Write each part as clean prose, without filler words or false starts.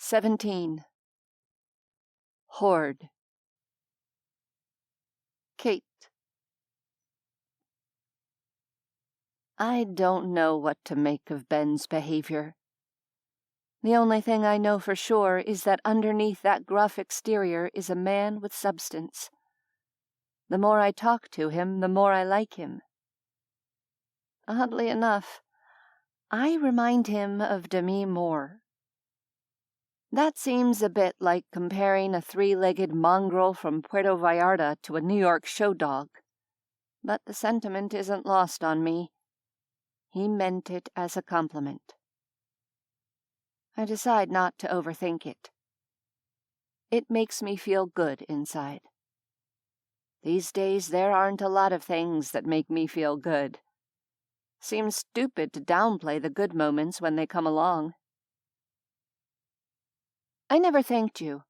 17. Horde. Kate. I don't know what to make of Ben's behavior. The only thing I know for sure is that underneath that gruff exterior is a man with substance. The more I talk to him, the more I like him. Oddly enough, I remind him of Demi Moore. That seems a bit like comparing a three-legged mongrel from Puerto Vallarta to a New York show dog. But the sentiment isn't lost on me. He meant it as a compliment. I decide not to overthink it. It makes me feel good inside. These days there aren't a lot of things that make me feel good. Seems stupid to downplay the good moments when they come along. I never thanked you.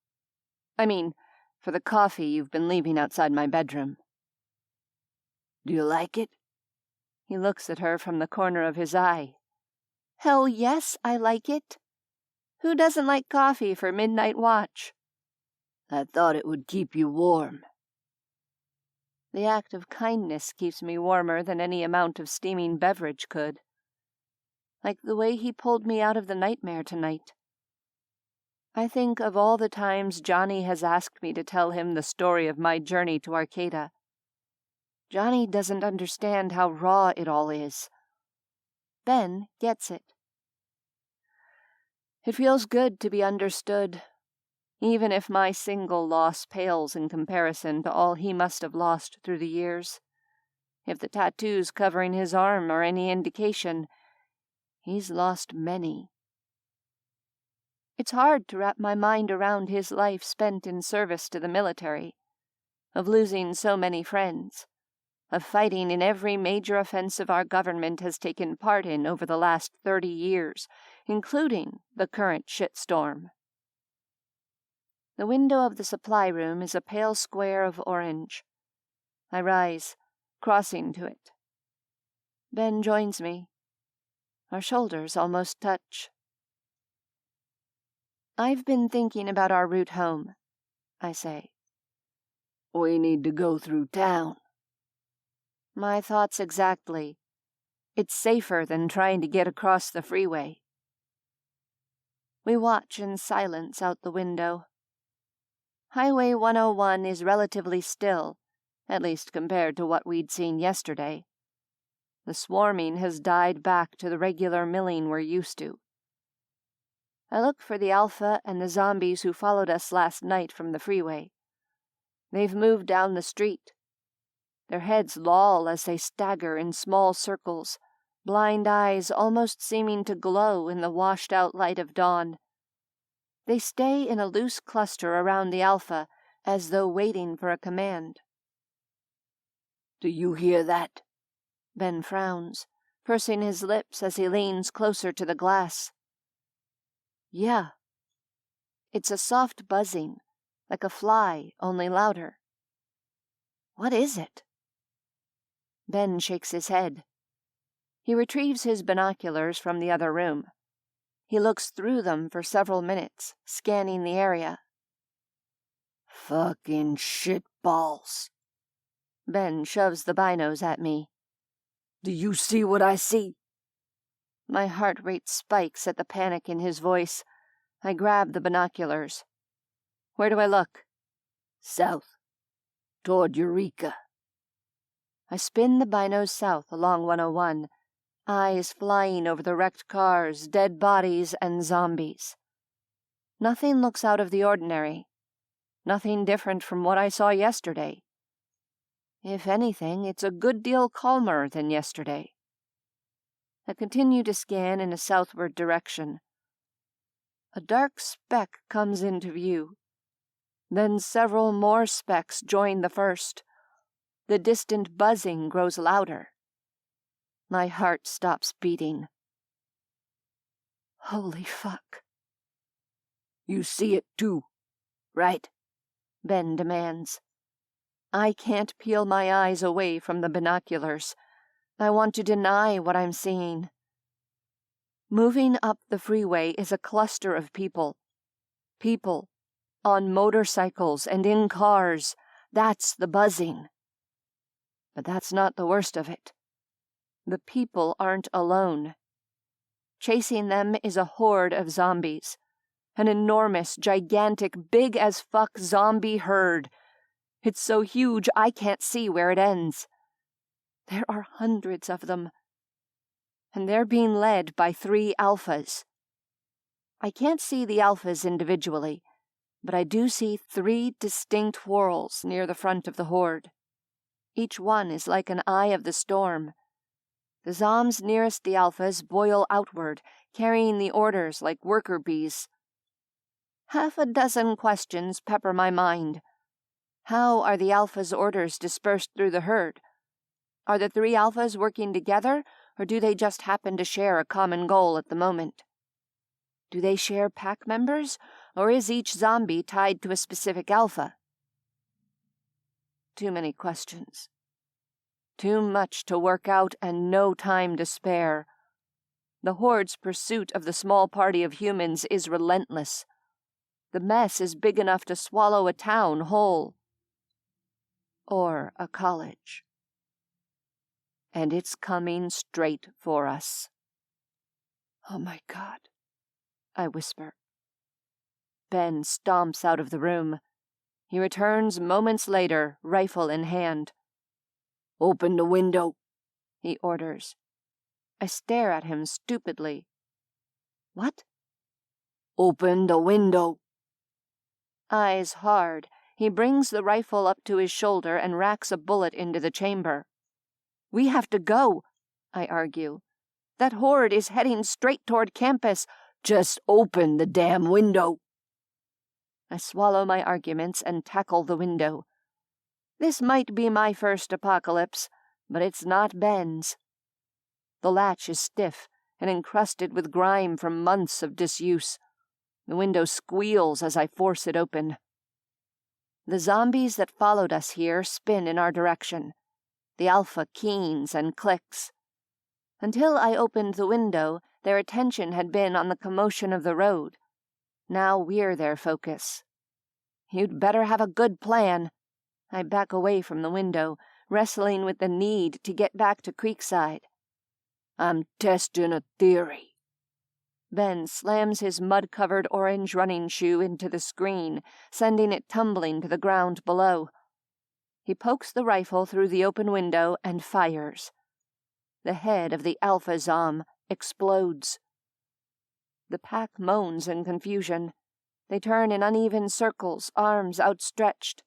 I mean, for the coffee you've been leaving outside my bedroom. Do you like it? He looks at her from the corner of his eye. Hell yes, I like it. Who doesn't like coffee for midnight watch? I thought it would keep you warm. The act of kindness keeps me warmer than any amount of steaming beverage could. Like the way he pulled me out of the nightmare tonight. I think of all the times Johnny has asked me to tell him the story of my journey to Arcata. Johnny doesn't understand how raw it all is. Ben gets it. It feels good to be understood, even if my single loss pales in comparison to all he must have lost through the years. If the tattoos covering his arm are any indication, he's lost many. It's hard to wrap my mind around his life spent in service to the military, of losing so many friends, of fighting in every major offensive our government has taken part in over the last 30 years, including the current shitstorm. The window of the supply room is a pale square of orange. I rise, crossing to it. Ben joins me. Our shoulders almost touch. I've been thinking about our route home, I say. We need to go through town. My thoughts exactly. It's safer than trying to get across the freeway. We watch in silence out the window. Highway 101 is relatively still, at least compared to what we'd seen yesterday. The swarming has died back to the regular milling we're used to. I look for the Alpha and the zombies who followed us last night from the freeway. They've moved down the street. Their heads loll as they stagger in small circles, blind eyes almost seeming to glow in the washed-out light of dawn. They stay in a loose cluster around the Alpha, as though waiting for a command. Do you hear that? Ben frowns, pursing his lips as he leans closer to the glass. Yeah. It's a soft buzzing, like a fly, only louder. What is it? Ben shakes his head. He retrieves his binoculars from the other room. He looks through them for several minutes, scanning the area. Fucking shitballs. Ben shoves the binos at me. Do you see what I see? My heart rate spikes at the panic in his voice. I grab the binoculars. Where do I look? South. Toward Eureka. I spin the binos south along 101, eyes flying over the wrecked cars, dead bodies, and zombies. Nothing looks out of the ordinary. Nothing different from what I saw yesterday. If anything, it's a good deal calmer than yesterday. I continue to scan in a southward direction. A dark speck comes into view. Then several more specks join the first. The distant buzzing grows louder. My heart stops beating. Holy fuck. You see it too, right? Ben demands. I can't peel my eyes away from the binoculars. I want to deny what I'm seeing. Moving up the freeway is a cluster of people. People, on motorcycles and in cars, that's the buzzing. But that's not the worst of it. The people aren't alone. Chasing them is a horde of zombies. An enormous, gigantic, big-as-fuck zombie herd. It's so huge I can't see where it ends. There are hundreds of them. And they're being led by 3 alphas. I can't see the alphas individually, but I do see 3 distinct whorls near the front of the horde. Each one is like an eye of the storm. The zoms nearest the alphas boil outward, carrying the orders like worker bees. Half a dozen questions pepper my mind. How are the alphas' orders dispersed through the herd? Are the 3 alphas working together, or do they just happen to share a common goal at the moment? Do they share pack members, or is each zombie tied to a specific alpha? Too many questions. Too much to work out and no time to spare. The horde's pursuit of the small party of humans is relentless. The mess is big enough to swallow a town whole. Or a college. And it's coming straight for us. Oh my God, I whisper. Ben stomps out of the room. He returns moments later, rifle in hand. "Open the window," he orders. I stare at him stupidly. What? "Open the window." Eyes hard, he brings the rifle up to his shoulder and racks a bullet into the chamber. "We have to go," I argue. "That horde is heading straight toward campus. Just open the damn window." I swallow my arguments and tackle the window. This might be my first apocalypse, but it's not Ben's. The latch is stiff and encrusted with grime from months of disuse. The window squeals as I force it open. The zombies that followed us here spin in our direction. The alpha keens and clicks. Until I opened the window, their attention had been on the commotion of the road. Now we're their focus. You'd better have a good plan. I back away from the window, wrestling with the need to get back to Creekside. "I'm testing a theory." Ben slams his mud-covered orange running shoe into the screen, sending it tumbling to the ground below. He pokes the rifle through the open window and fires. The head of the alpha zom explodes. The pack moans in confusion. They turn in uneven circles, arms outstretched.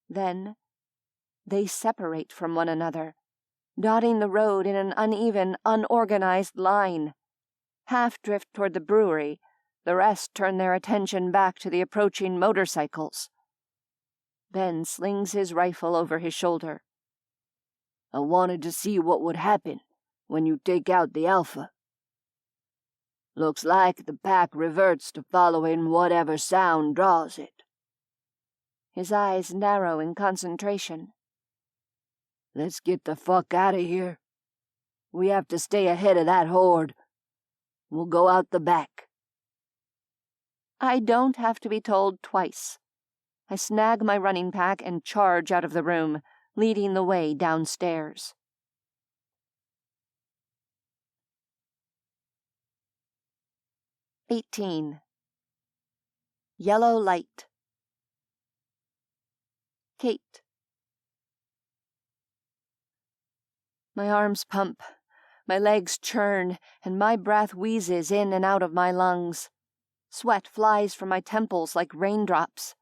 Then they separate from one another, dotting the road in an uneven, unorganized line. Half drift toward the brewery, the rest turn their attention back to the approaching motorcycles. Ben slings his rifle over his shoulder. "I wanted to see what would happen when you take out the alpha. Looks like the pack reverts to following whatever sound draws it." His eyes narrow in concentration. "Let's get the fuck out of here. We have to stay ahead of that horde. We'll go out the back." I don't have to be told twice. I snag my running pack and charge out of the room, leading the way downstairs. 18. Yellow light. Kate. My arms pump, my legs churn, and my breath wheezes in and out of my lungs. Sweat flies from my temples like raindrops.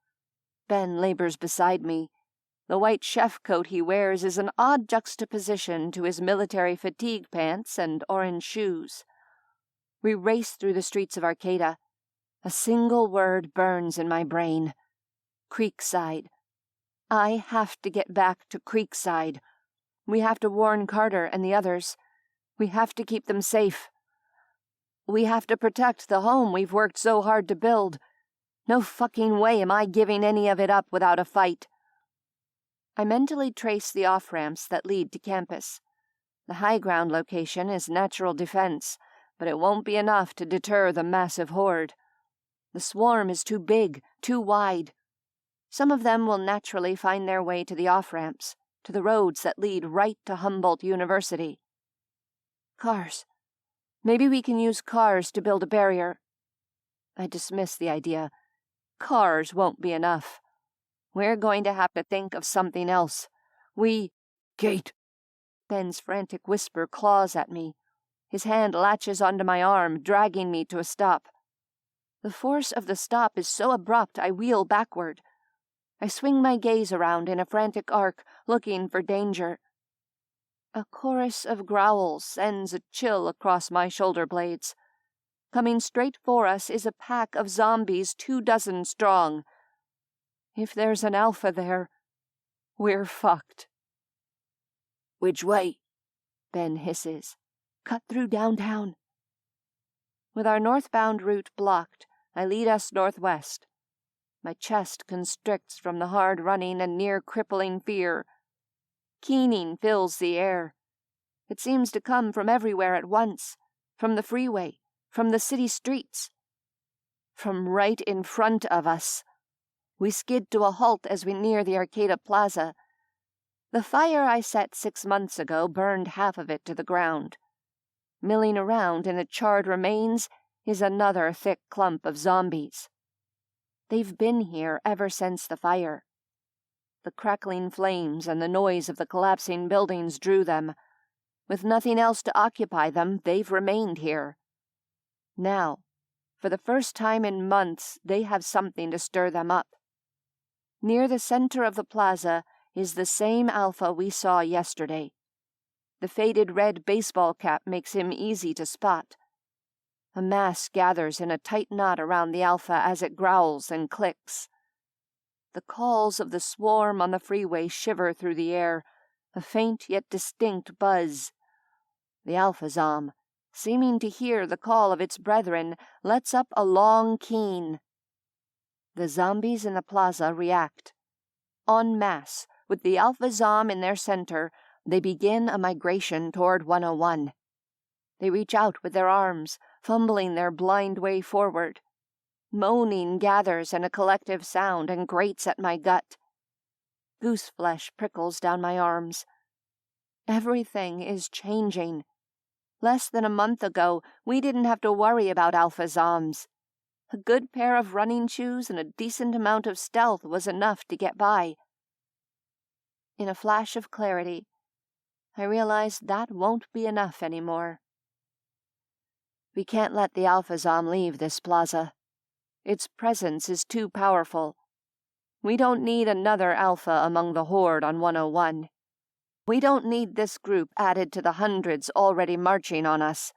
Ben labors beside me. The white chef coat he wears is an odd juxtaposition to his military fatigue pants and orange shoes. We race through the streets of Arcata. A single word burns in my brain. Creekside. I have to get back to Creekside. We have to warn Carter and the others. We have to keep them safe. We have to protect the home we've worked so hard to build. No fucking way am I giving any of it up without a fight. I mentally trace the off-ramps that lead to campus. The high ground location is natural defense, but it won't be enough to deter the massive horde. The swarm is too big, too wide. Some of them will naturally find their way to the off-ramps, to the roads that lead right to Humboldt University. Cars. Maybe we can use cars to build a barrier. I dismiss the idea. Cars won't be enough. We're going to have to think of something else. Kate! Ben's frantic whisper claws at me. His hand latches onto my arm, dragging me to a stop. The force of the stop is so abrupt I wheel backward. I swing my gaze around in a frantic arc, looking for danger. A chorus of growls sends a chill across my shoulder blades. Coming straight for us is a pack of zombies 24 strong. If there's an alpha there, we're fucked. Which way? Ben hisses. Cut through downtown. With our northbound route blocked, I lead us northwest. My chest constricts from the hard running and near-crippling fear. Keening fills the air. It seems to come from everywhere at once, from the freeway, from the city streets, from right in front of us. We skid to a halt as we near the Arcata Plaza. The fire I set 6 months ago burned half of it to the ground. Milling around in the charred remains is another thick clump of zombies. They've been here ever since the fire. The crackling flames and the noise of the collapsing buildings drew them. With nothing else to occupy them, they've remained here. Now, for the first time in months, they have something to stir them up. Near the center of the plaza is the same alpha we saw yesterday. The faded red baseball cap makes him easy to spot. A mass gathers in a tight knot around the alpha as it growls and clicks. The calls of the swarm on the freeway shiver through the air, a faint yet distinct buzz. The alpha zom, seeming to hear the call of its brethren, lets up a long keen. The zombies in the plaza react. En masse, with the alpha zom in their center, they begin a migration toward 101. They reach out with their arms, fumbling their blind way forward. Moaning gathers in a collective sound and grates at my gut. Goose flesh prickles down my arms. Everything is changing. Less than a month ago, we didn't have to worry about alpha zoms. A good pair of running shoes and a decent amount of stealth was enough to get by. In a flash of clarity, I realized that won't be enough anymore. We can't let the alpha zom leave this plaza. Its presence is too powerful. We don't need another alpha among the horde on 101. We don't need this group added to the hundreds already marching on us.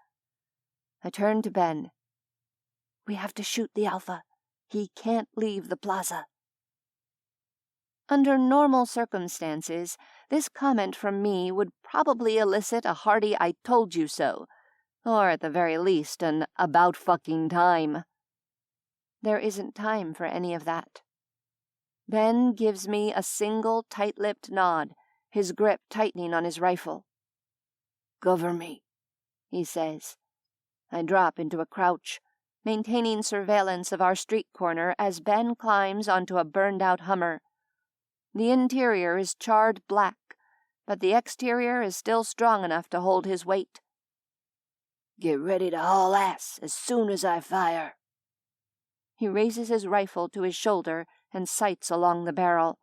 I turned to Ben. We have to shoot the alpha. He can't leave the plaza. Under normal circumstances, this comment from me would probably elicit a hearty "I told you so," or at the very least an "about fucking time." There isn't time for any of that. Ben gives me a single tight-lipped nod, his grip tightening on his rifle. Cover me, he says. I drop into a crouch, maintaining surveillance of our street corner as Ben climbs onto a burned-out Hummer. The interior is charred black, but the exterior is still strong enough to hold his weight. Get ready to haul ass as soon as I fire. He raises his rifle to his shoulder and sights along the barrel.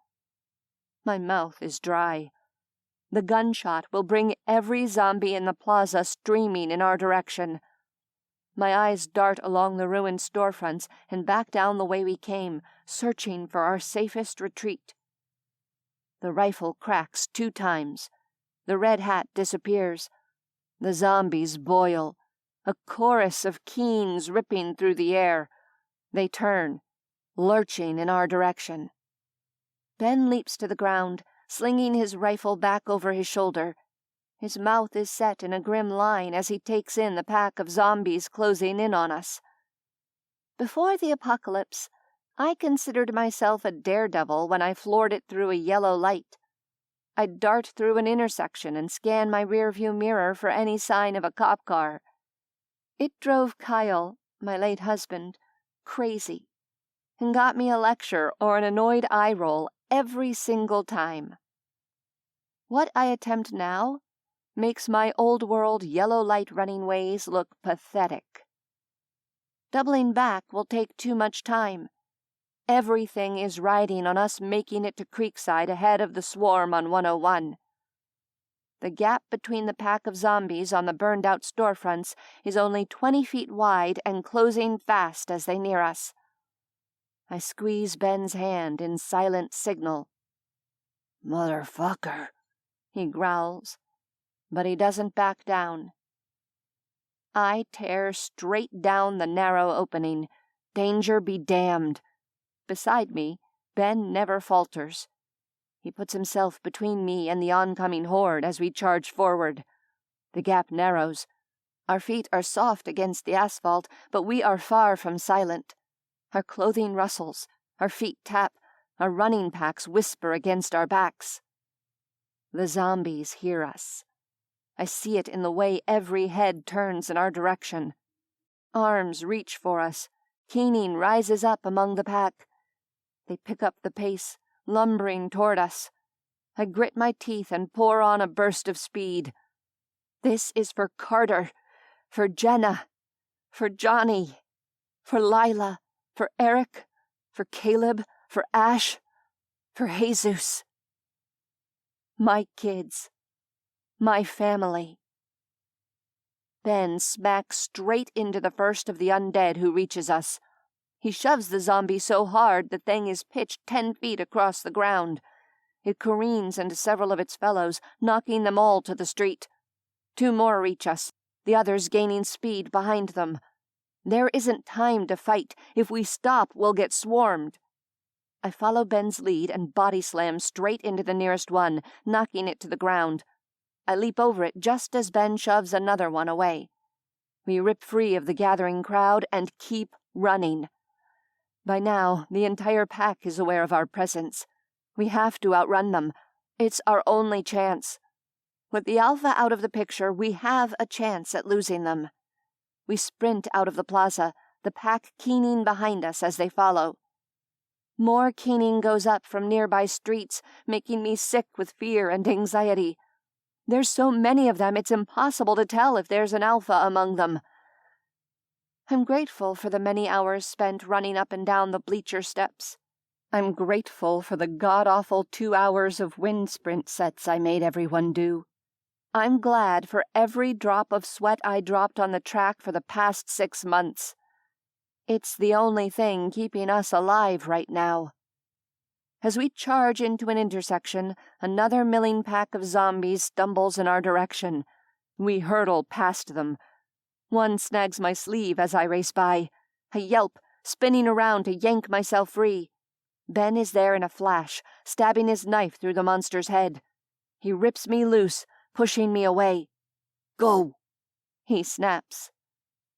My mouth is dry. The gunshot will bring every zombie in the plaza streaming in our direction. My eyes dart along the ruined storefronts and back down the way we came, searching for our safest retreat. The rifle cracks 2 times. The red hat disappears. The zombies boil. A chorus of keens ripping through the air. They turn, lurching in our direction. Ben leaps to the ground, slinging his rifle back over his shoulder. His mouth is set in a grim line as he takes in the pack of zombies closing in on us. Before the apocalypse, I considered myself a daredevil when I floored it through a yellow light. I'd dart through an intersection and scan my rearview mirror for any sign of a cop car. It drove Kyle, my late husband, crazy and got me a lecture or an annoyed eye roll every single time. What I attempt now makes my old-world yellow light running ways look pathetic. Doubling back will take too much time. Everything is riding on us making it to Creekside ahead of the swarm on 101. The gap between the pack of zombies on the burned-out storefronts is only 20 feet wide and closing fast as they near us. I squeeze Ben's hand in silent signal. "Motherfucker," he growls, but he doesn't back down. I tear straight down the narrow opening. Danger be damned. Beside me, Ben never falters. He puts himself between me and the oncoming horde as we charge forward. The gap narrows. Our feet are soft against the asphalt, but we are far from silent. Our clothing rustles, our feet tap, our running packs whisper against our backs. The zombies hear us. I see it in the way every head turns in our direction. Arms reach for us. Keening rises up among the pack. They pick up the pace, lumbering toward us. I grit my teeth and pour on a burst of speed. This is for Carter, for Jenna, for Johnny, for Lila, for Eric, for Caleb, for Ash, for Jesus. My kids. My family. Ben smacks straight into the first of the undead who reaches us. He shoves the zombie so hard the thing is pitched 10 feet across the ground. It careens into several of its fellows, knocking them all to the street. 2 more reach us, the others gaining speed behind them. There isn't time to fight. If we stop, we'll get swarmed. I follow Ben's lead and body slam straight into the nearest one, knocking it to the ground. I leap over it just as Ben shoves another one away. We rip free of the gathering crowd and keep running. By now, the entire pack is aware of our presence. We have to outrun them. It's our only chance. With the Alpha out of the picture, we have a chance at losing them. We sprint out of the plaza, the pack keening behind us as they follow. More keening goes up from nearby streets, making me sick with fear and anxiety. There's so many of them, it's impossible to tell if there's an Alpha among them. I'm grateful for the many hours spent running up and down the bleacher steps. I'm grateful for the god-awful 2 hours of wind sprint sets I made everyone do. I'm glad for every drop of sweat I dropped on the track for the past 6 months. It's the only thing keeping us alive right now. As we charge into an intersection, another milling pack of zombies stumbles in our direction. We hurtle past them. One snags my sleeve as I race by. I yelp, spinning around to yank myself free. Ben is there in a flash, stabbing his knife through the monster's head. He rips me loose, pushing me away. "Go!" he snaps.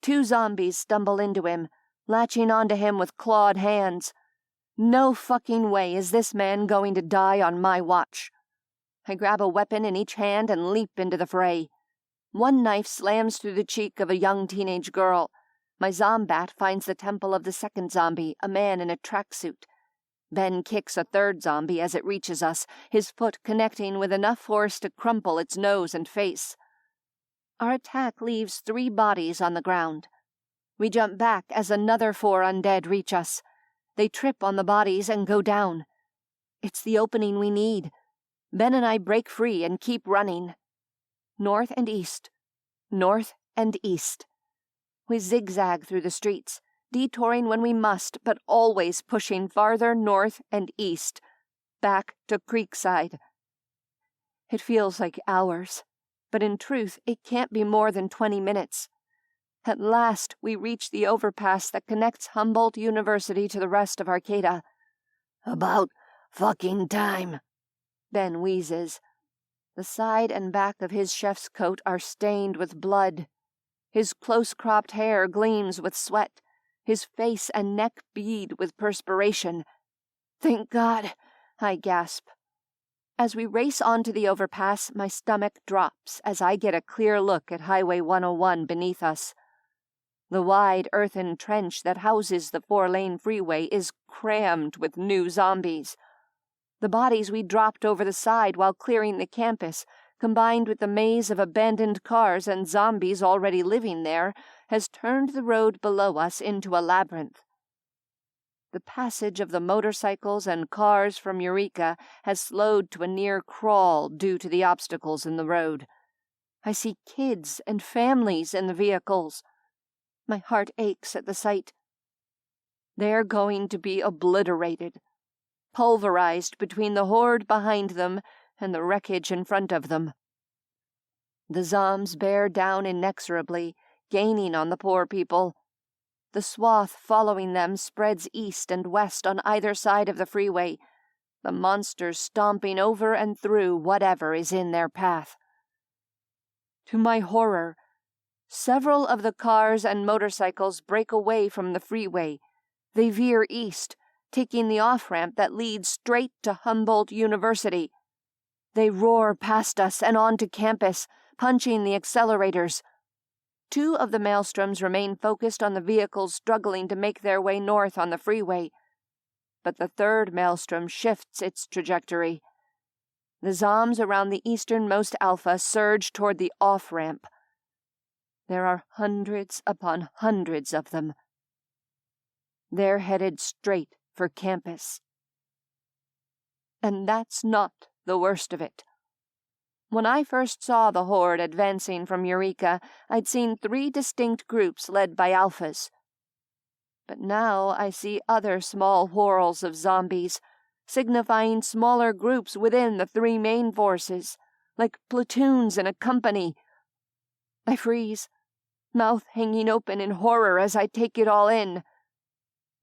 2 zombies stumble into him, latching onto him with clawed hands. No fucking way is this man going to die on my watch. I grab a weapon in each hand and leap into the fray. One knife slams through the cheek of a young teenage girl. My zombat finds the temple of the second zombie, a man in a tracksuit. Ben kicks a third zombie as it reaches us, his foot connecting with enough force to crumple its nose and face. Our attack leaves 3 bodies on the ground. We jump back as another 4 undead reach us. They trip on the bodies and go down. It's the opening we need. Ben and I break free and keep running. North and east. North and east. We zigzag through the streets, detouring when we must, but always pushing farther north and east, back to Creekside. It feels like hours, but in truth it can't be more than 20 minutes. At last we reach the overpass that connects Humboldt University to the rest of Arcata. "About fucking time," Ben wheezes. The side and back of his chef's coat are stained with blood. His close-cropped hair gleams with sweat, his face and neck bead with perspiration. "Thank God," I gasp. As we race onto the overpass, my stomach drops as I get a clear look at Highway 101 beneath us. The wide earthen trench that houses the 4-lane freeway is crammed with new zombies. The bodies we dropped over the side while clearing the campus, combined with the maze of abandoned cars and zombies already living there, has turned the road below us into a labyrinth. The passage of the motorcycles and cars from Eureka has slowed to a near crawl due to the obstacles in the road. I see kids and families in the vehicles. My heart aches at the sight. They're going to be obliterated, pulverized between the horde behind them and the wreckage in front of them. The zombs bear down inexorably, gaining on the poor people. The swath following them spreads east and west on either side of the freeway, the monsters stomping over and through whatever is in their path. To my horror, several of the cars and motorcycles break away from the freeway. They veer east, taking the off-ramp that leads straight to Humboldt University. They roar past us and onto campus, punching the accelerators. 2 of the maelstroms remain focused on the vehicles struggling to make their way north on the freeway, but the 3rd maelstrom shifts its trajectory. The zombs around the easternmost alpha surge toward the off-ramp. There are hundreds upon hundreds of them. They're headed straight for campus. And that's not the worst of it. When I first saw the horde advancing from Eureka, I'd seen 3 distinct groups led by alphas. But now I see other small whorls of zombies, signifying smaller groups within the 3 main forces, like platoons in a company. I freeze, mouth hanging open in horror as I take it all in.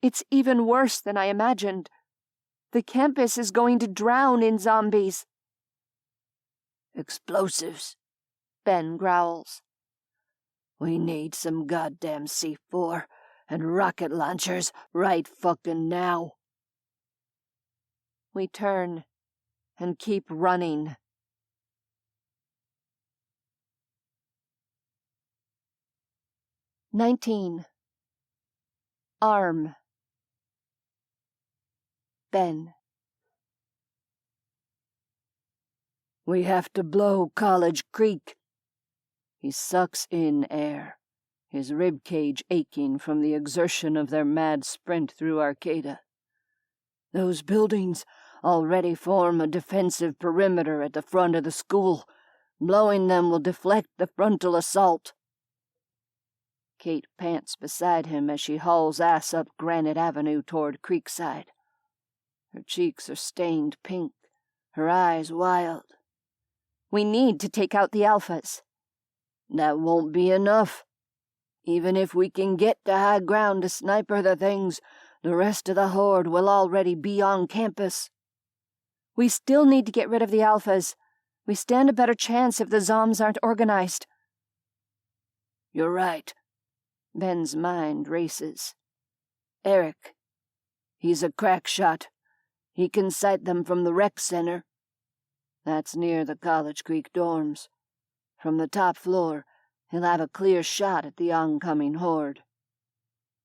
It's even worse than I imagined. The campus is going to drown in zombies. Explosives, Ben growls. We need some goddamn C4 and rocket launchers right fucking now. We turn and keep running. "19. Arm. Ben. We have to blow College Creek. He sucks in air, his rib cage aching from the exertion of their mad sprint through Arcata. Those buildings already form a defensive perimeter at the front of the school. Blowing them will deflect the frontal assault. Kate pants beside him as she hauls ass up Granite Avenue toward Creekside. Her cheeks are stained pink, her eyes wild. We need to take out the alphas. That won't be enough. Even if we can get to high ground to sniper the things, the rest of the horde will already be on campus. We still need to get rid of the alphas. We stand a better chance if the zombs aren't organized. You're right. Ben's mind races. Eric. He's a crack shot. He can sight them from the rec center. That's near the College Creek dorms. From the top floor, he'll have a clear shot at the oncoming horde.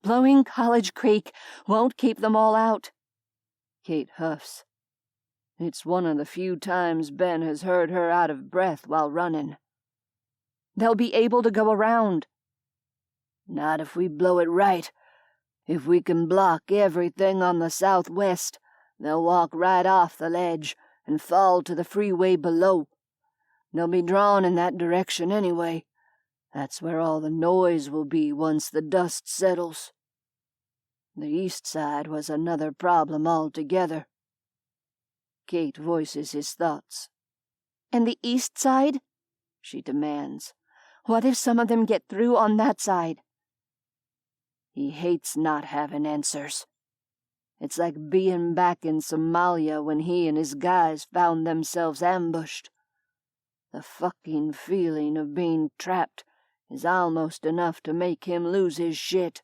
Blowing College Creek won't keep them all out. Kate huffs. It's one of the few times Ben has heard her out of breath while running. They'll be able to go around. Not if we blow it right. If we can block everything on the southwest, they'll walk right off the ledge and fall to the freeway below. They'll be drawn in that direction anyway. That's where all the noise will be once the dust settles. The east side was another problem altogether. Kate voices his thoughts. And the east side? She demands. What if some of them get through on that side? He hates not having answers. It's like being back in Somalia when he and his guys found themselves ambushed. The fucking feeling of being trapped is almost enough to make him lose his shit.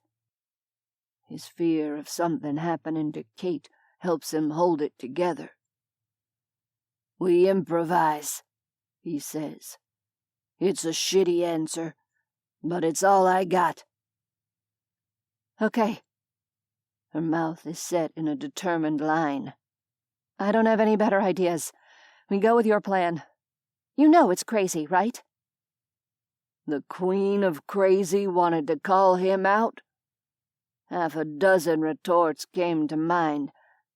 His fear of something happening to Kate helps him hold it together. We improvise, he says. It's a shitty answer, but it's all I got. Okay. Her mouth is set in a determined line. I don't have any better ideas. We go with your plan. You know it's crazy, right? The Queen of Crazy wanted to call him out? Half a dozen retorts came to mind,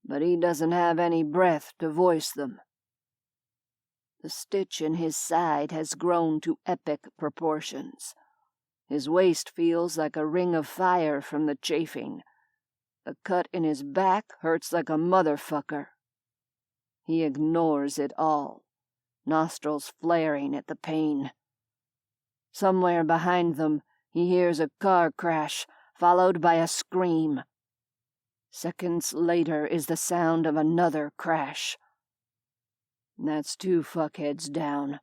but he doesn't have any breath to voice them. The stitch in his side has grown to epic proportions. His waist feels like a ring of fire from the chafing. The cut in his back hurts like a motherfucker. He ignores it all, nostrils flaring at the pain. Somewhere behind them, he hears a car crash, followed by a scream. Seconds later is the sound of another crash. That's 2 fuckheads down.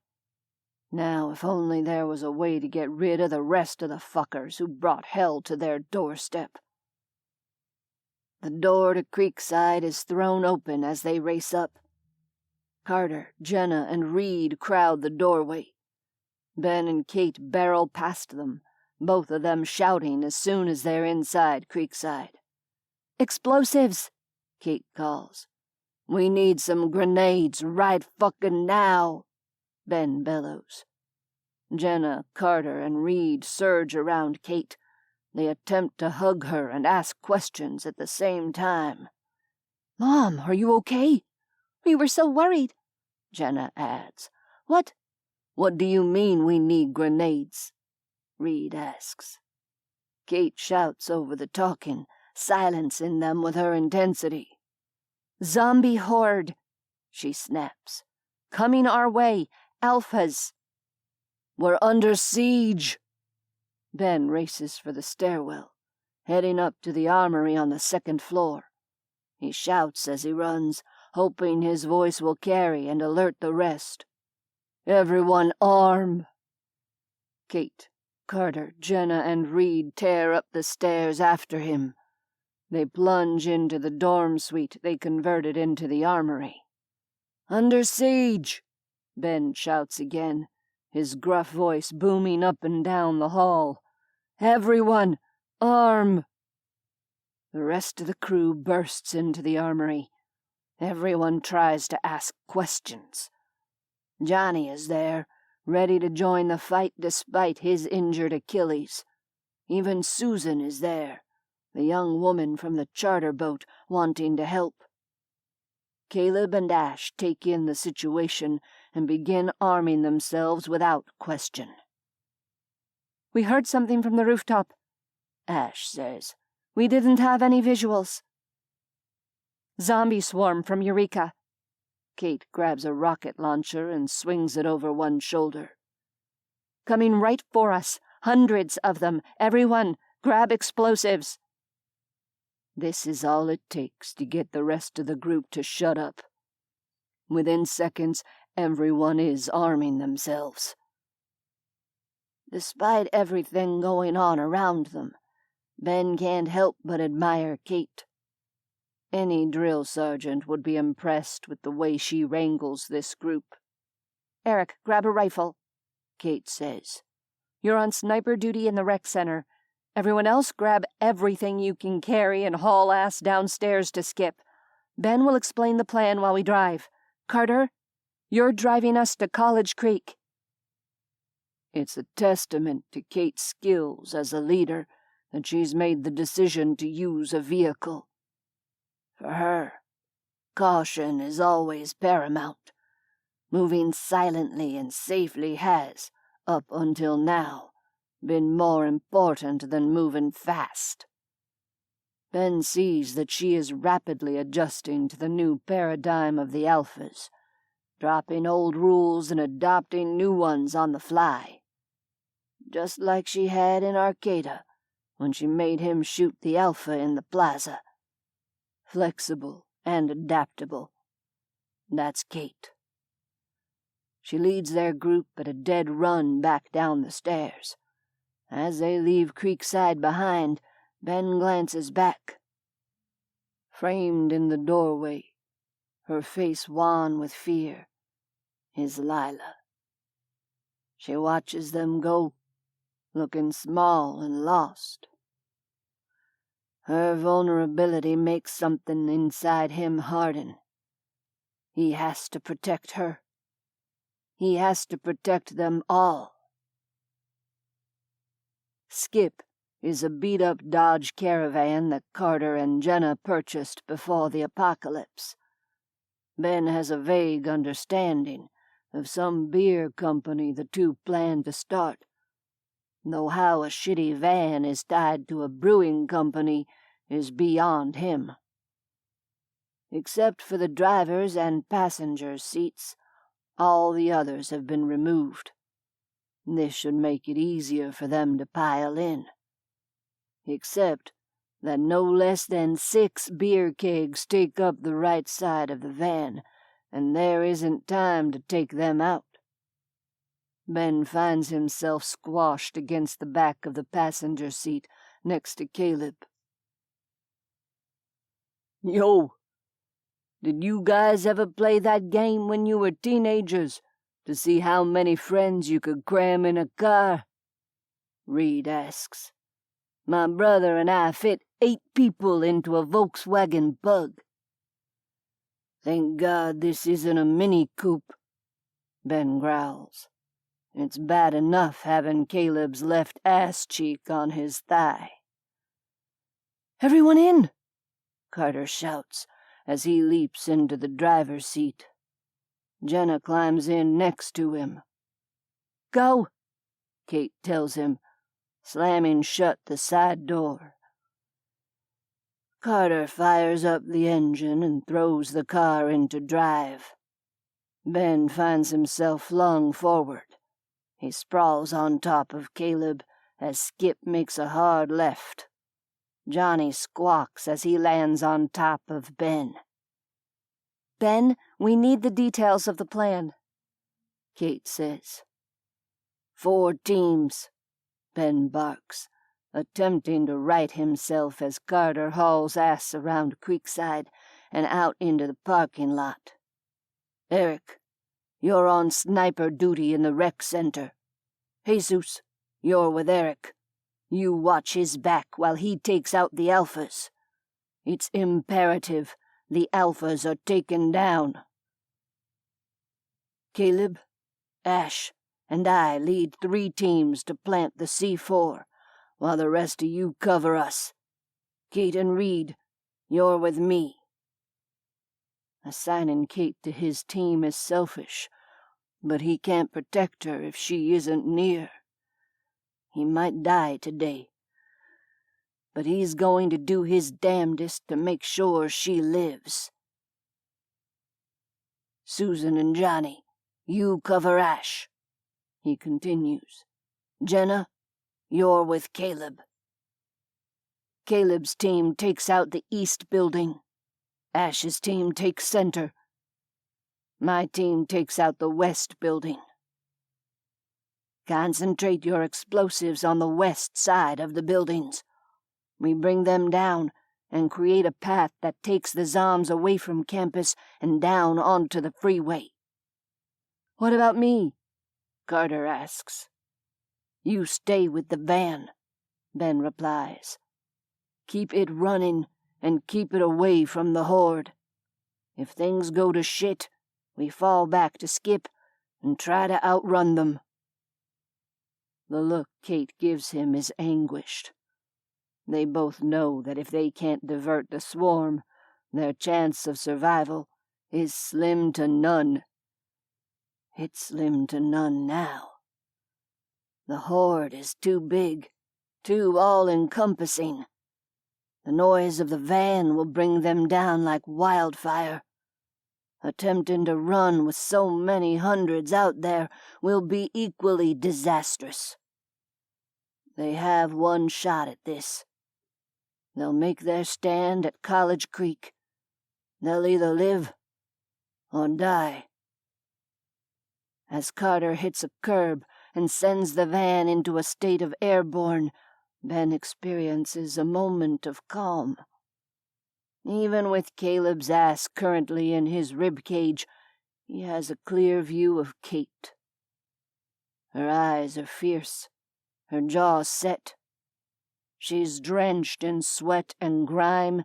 Now, if only there was a way to get rid of the rest of the fuckers who brought hell to their doorstep. The door to Creekside is thrown open as they race up. Carter, Jenna, and Reed crowd the doorway. Ben and Kate barrel past them, both of them shouting as soon as they're inside Creekside. Explosives, Kate calls. We need some grenades right fucking now, Ben bellows. Jenna, Carter, and Reed surge around Kate. They attempt to hug her and ask questions at the same time. Mom, are you okay? We were so worried, Jenna adds. What do you mean we need grenades? Reed asks. Kate shouts over the talking, silencing them with her intensity. Zombie horde, she snaps. Coming our way, alphas. We're under siege. Ben races for the stairwell, heading up to the armory on the 2nd floor. He shouts as he runs, hoping his voice will carry and alert the rest. Everyone arm! Kate, Carter, Jenna, and Reed tear up the stairs after him. They plunge into the dorm suite they converted into the armory. Under siege! Ben shouts again, his gruff voice booming up and down the hall. Everyone, arm! The rest of the crew bursts into the armory. Everyone tries to ask questions. Johnny is there, ready to join the fight despite his injured Achilles. Even Susan is there, the young woman from the charter boat wanting to help. Caleb and Ash take in the situation and begin arming themselves without question. We heard something from the rooftop, Ash says. We didn't have any visuals. Zombie swarm from Eureka. Kate grabs a rocket launcher and swings it over one shoulder. Coming right for us. Hundreds of them. Everyone, grab explosives. This is all it takes to get the rest of the group to shut up. Within seconds, everyone is arming themselves. Despite everything going on around them, Ben can't help but admire Kate. Any drill sergeant would be impressed with the way she wrangles this group. Eric, grab a rifle, Kate says. You're on sniper duty in the rec center. Everyone else grab everything you can carry and haul ass downstairs to Skip. Ben will explain the plan while we drive. Carter, you're driving us to College Creek. It's a testament to Kate's skills as a leader that she's made the decision to use a vehicle. For her, caution is always paramount. Moving silently and safely has, up until now, been more important than moving fast. Ben sees that she is rapidly adjusting to the new paradigm of the Alphas, dropping old rules and adopting new ones on the fly. Just like she had in Arcata when she made him shoot the Alpha in the plaza. Flexible and adaptable. That's Kate. She leads their group at a dead run back down the stairs. As they leave Creekside behind, Ben glances back. Framed in the doorway, her face wan with fear, is Lila. She watches them go, looking small and lost. Her vulnerability makes something inside him harden. He has to protect her. He has to protect them all. Skip is a beat-up Dodge Caravan that Carter and Jenna purchased before the apocalypse. Ben has a vague understanding of some beer company the two plan to start, though how a shitty van is tied to a brewing company is beyond him. Except for the driver's and passenger's seats, all the others have been removed. This should make it easier for them to pile in. Except that no less than 6 beer kegs take up the right side of the van, and there isn't time to take them out. Ben finds himself squashed against the back of the passenger seat next to Caleb. "Yo, did you guys ever play that game when you were teenagers to see how many friends you could cram in a car?" Reed asks. "My brother and I fit 8 people into a Volkswagen Bug." "Thank God this isn't a Mini Coupe," Ben growls. "It's bad enough having Caleb's left ass cheek on his thigh." "Everyone in!" Carter shouts as he leaps into the driver's seat. Jenna climbs in next to him. "Go," Kate tells him, slamming shut the side door. Carter fires up the engine and throws the car into drive. Ben finds himself flung forward. He sprawls on top of Caleb as Skip makes a hard left. Johnny squawks as he lands on top of Ben. "Ben, we need the details of the plan," Kate says. 4 teams, Ben barks, attempting to right himself as Carter hauls ass around Creekside and out into the parking lot. "Eric, you're on sniper duty in the rec center. Jesus, you're with Eric. You watch his back while he takes out the alphas. It's imperative the alphas are taken down." Caleb, Ash, and I lead 3 teams to plant the C4, while the rest of you cover us. Kate and Reed, you're with me. Assigning Kate to his team is selfish, but he can't protect her if she isn't near. He might die today, but he's going to do his damnedest to make sure she lives. "Susan and Johnny, you cover Ash," he continues. "Jenna, you're with Caleb. Caleb's team takes out the east building. Ash's team takes center. My team takes out the west building. Concentrate your explosives on the west side of the buildings. We bring them down and create a path that takes the Zoms away from campus and down onto the freeway." "What about me?" Carter asks. "You stay with the van," Ben replies. "Keep it running and keep it away from the horde. If things go to shit, we fall back to Skip and try to outrun them." The look Kate gives him is anguished. They both know that if they can't divert the swarm, their chance of survival is slim to none. It's slim to none now. The horde is too big, too all-encompassing. The noise of the van will bring them down like wildfire. Attempting to run with so many hundreds out there will be equally disastrous. They have one shot at this. They'll make their stand at College Creek. They'll either live or die. As Carter hits a curb and sends the van into a state of airborne, Ben experiences a moment of calm. Even with Caleb's ass currently in his ribcage, he has a clear view of Kate. Her eyes are fierce, her jaw set. She's drenched in sweat and grime,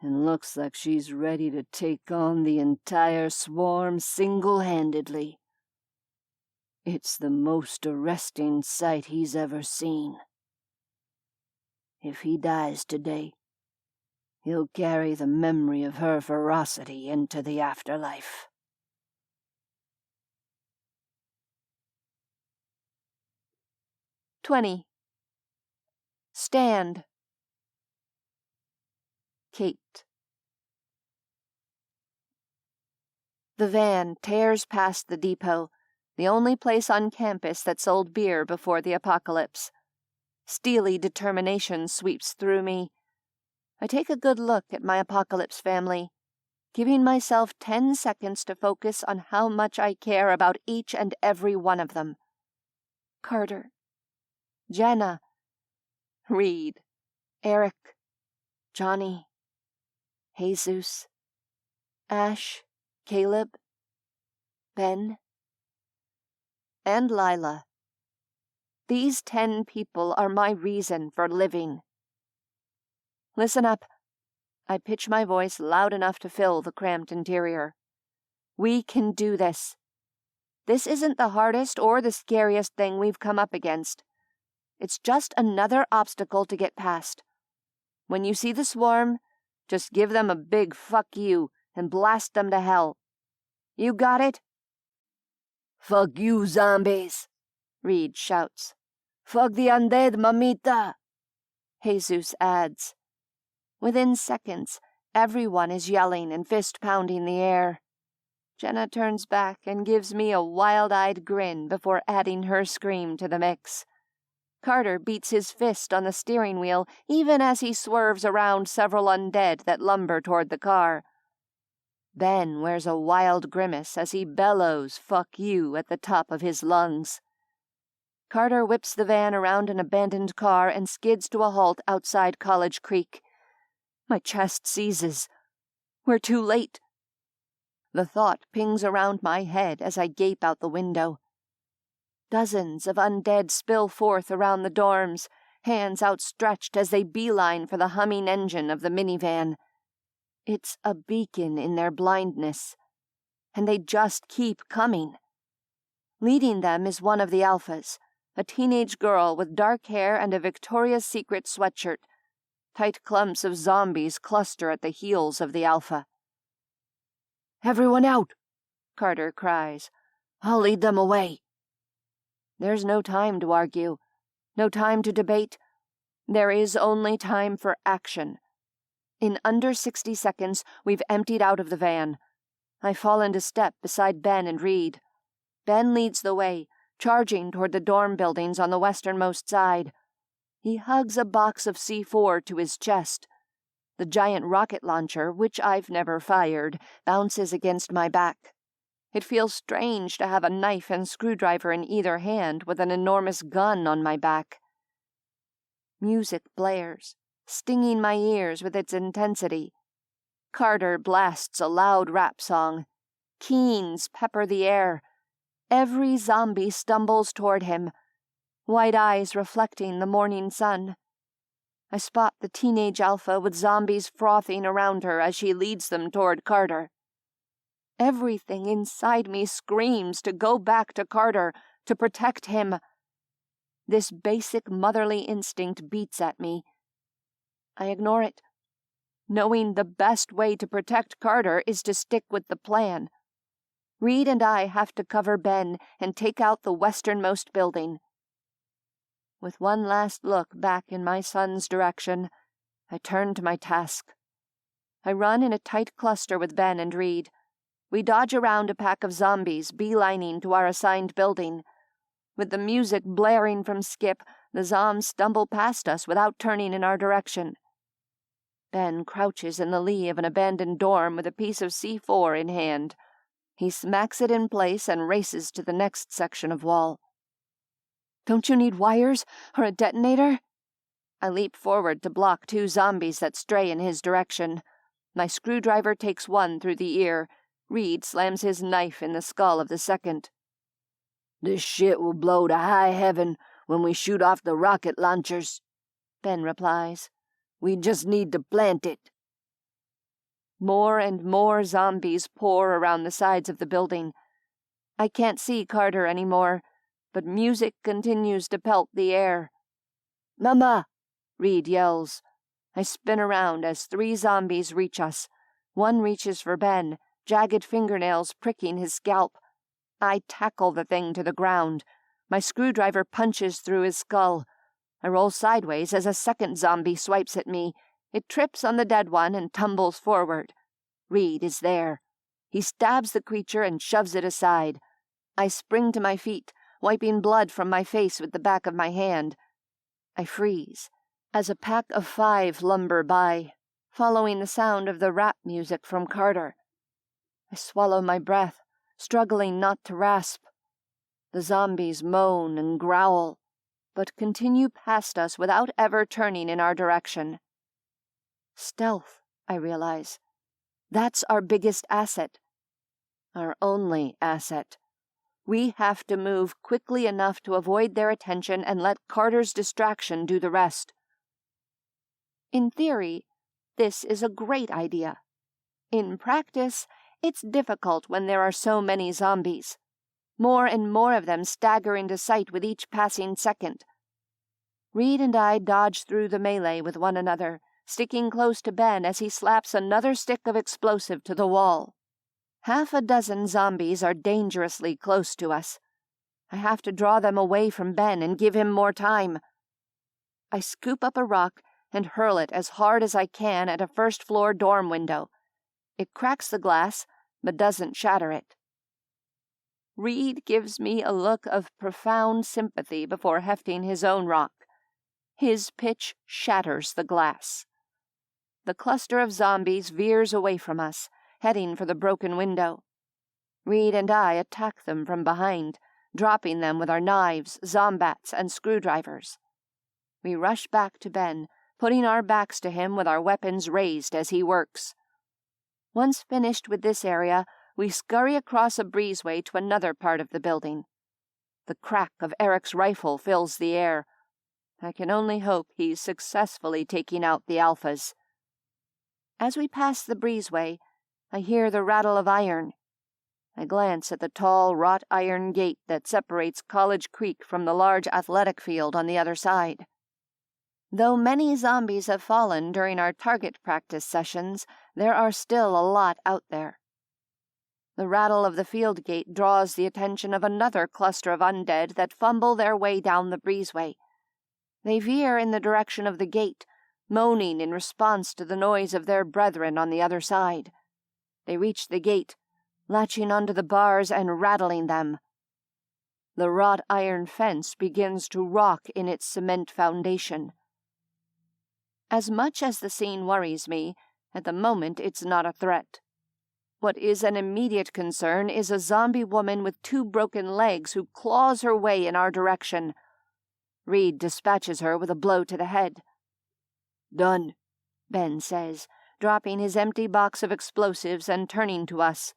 and looks like she's ready to take on the entire swarm single-handedly. It's the most arresting sight he's ever seen. If he dies today, he'll carry the memory of her ferocity into the afterlife. "20. Stand. Kate." The van tears past the depot, the only place on campus that sold beer before the apocalypse. Steely determination sweeps through me. I take a good look at my apocalypse family, giving myself 10 seconds to focus on how much I care about each and every one of them. Carter, Jenna, Reed, Eric, Johnny, Jesus, Ash, Caleb, Ben, and Lila. These 10 people are my reason for living. Listen up. I pitch my voice loud enough to fill the cramped interior. We can do this. This isn't the hardest or the scariest thing we've come up against. It's just another obstacle to get past. When you see the swarm, just give them a big fuck you and blast them to hell. You got it? "Fuck you, zombies," Reed shouts. "Fuck the undead, mamita," Jesus adds. Within seconds, everyone is yelling and fist-pounding the air. Jenna turns back and gives me a wild-eyed grin before adding her scream to the mix. Carter beats his fist on the steering wheel even as he swerves around several undead that lumber toward the car. Ben wears a wild grimace as he bellows "fuck you" at the top of his lungs. Carter whips the van around an abandoned car and skids to a halt outside College Creek. My chest seizes. We're too late. The thought pings around my head as I gape out the window. Dozens of undead spill forth around the dorms, hands outstretched as they beeline for the humming engine of the minivan. It's a beacon in their blindness, and they just keep coming. Leading them is one of the alphas, a teenage girl with dark hair and a Victoria's Secret sweatshirt. Tight clumps of zombies cluster at the heels of the alpha. "Everyone out," Carter cries. "I'll lead them away." There's no time to argue, no time to debate. There is only time for action. In under 60 seconds, we've emptied out of the van. I fall into step beside Ben and Reed. Ben leads the way, charging toward the dorm buildings on the westernmost side. He hugs a box of C4 to his chest. The giant rocket launcher, which I've never fired, bounces against my back. It feels strange to have a knife and screwdriver in either hand with an enormous gun on my back. Music blares, stinging my ears with its intensity. Carter blasts a loud rap song. Keens pepper the air. Every zombie stumbles toward him, white eyes reflecting the morning sun. I spot the teenage alpha with zombies frothing around her as she leads them toward Carter. Everything inside me screams to go back to Carter, to protect him. This basic motherly instinct beats at me. I ignore it, knowing the best way to protect Carter is to stick with the plan. Reed and I have to cover Ben and take out the westernmost building. With one last look back in my son's direction, I turn to my task. I run in a tight cluster with Ben and Reed. We dodge around a pack of zombies beelining to our assigned building. With the music blaring from Skip, the zombs stumble past us without turning in our direction. Ben crouches in the lee of an abandoned dorm with a piece of C4 in hand. He smacks it in place and races to the next section of wall. "Don't you need wires or a detonator?" I leap forward to block 2 zombies that stray in his direction. My screwdriver takes one through the ear. Reed slams his knife in the skull of the second. "This shit will blow to high heaven when we shoot off the rocket launchers," Ben replies. We just need to plant it. More and more zombies pour around the sides of the building. I can't see Carter anymore, but music continues to pelt the air. Mama! Reed yells. I spin around as 3 zombies reach us. One reaches for Ben, jagged fingernails pricking his scalp. I tackle the thing to the ground. My screwdriver punches through his skull. I roll sideways as a second zombie swipes at me. It trips on the dead one and tumbles forward. Reed is there. He stabs the creature and shoves it aside. I spring to my feet, wiping blood from my face with the back of my hand. I freeze as a pack of 5 lumber by, following the sound of the rap music from Carter. I swallow my breath, struggling not to rasp. The zombies moan and growl, but continue past us without ever turning in our direction. Stealth, I realize. That's our biggest asset. Our only asset. We have to move quickly enough to avoid their attention and let Carter's distraction do the rest. In theory, this is a great idea. In practice, it's difficult when there are so many zombies. More and more of them stagger into sight with each passing second. Reed and I dodge through the melee with one another, sticking close to Ben as he slaps another stick of explosive to the wall. 6 zombies are dangerously close to us. I have to draw them away from Ben and give him more time. I scoop up a rock and hurl it as hard as I can at a first-floor dorm window. It cracks the glass, but doesn't shatter it. Reed gives me a look of profound sympathy before hefting his own rock. His pitch shatters the glass. The cluster of zombies veers away from us, heading for the broken window. Reed and I attack them from behind, dropping them with our knives, zombats, and screwdrivers. We rush back to Ben, putting our backs to him with our weapons raised as he works. Once finished with this area, we scurry across a breezeway to another part of the building. The crack of Eric's rifle fills the air. I can only hope he's successfully taking out the alphas. As we pass the breezeway, I hear the rattle of iron. I glance at the tall wrought iron gate that separates College Creek from the large athletic field on the other side. Though many zombies have fallen during our target practice sessions, there are still a lot out there. The rattle of the field gate draws the attention of another cluster of undead that fumble their way down the breezeway. They veer in the direction of the gate, moaning in response to the noise of their brethren on the other side. They reach the gate, latching onto the bars and rattling them. The wrought iron fence begins to rock in its cement foundation. As much as the scene worries me, at the moment it's not a threat. What is an immediate concern is a zombie woman with 2 broken legs who claws her way in our direction. Reed dispatches her with a blow to the head. Done, Ben says, dropping his empty box of explosives and turning to us.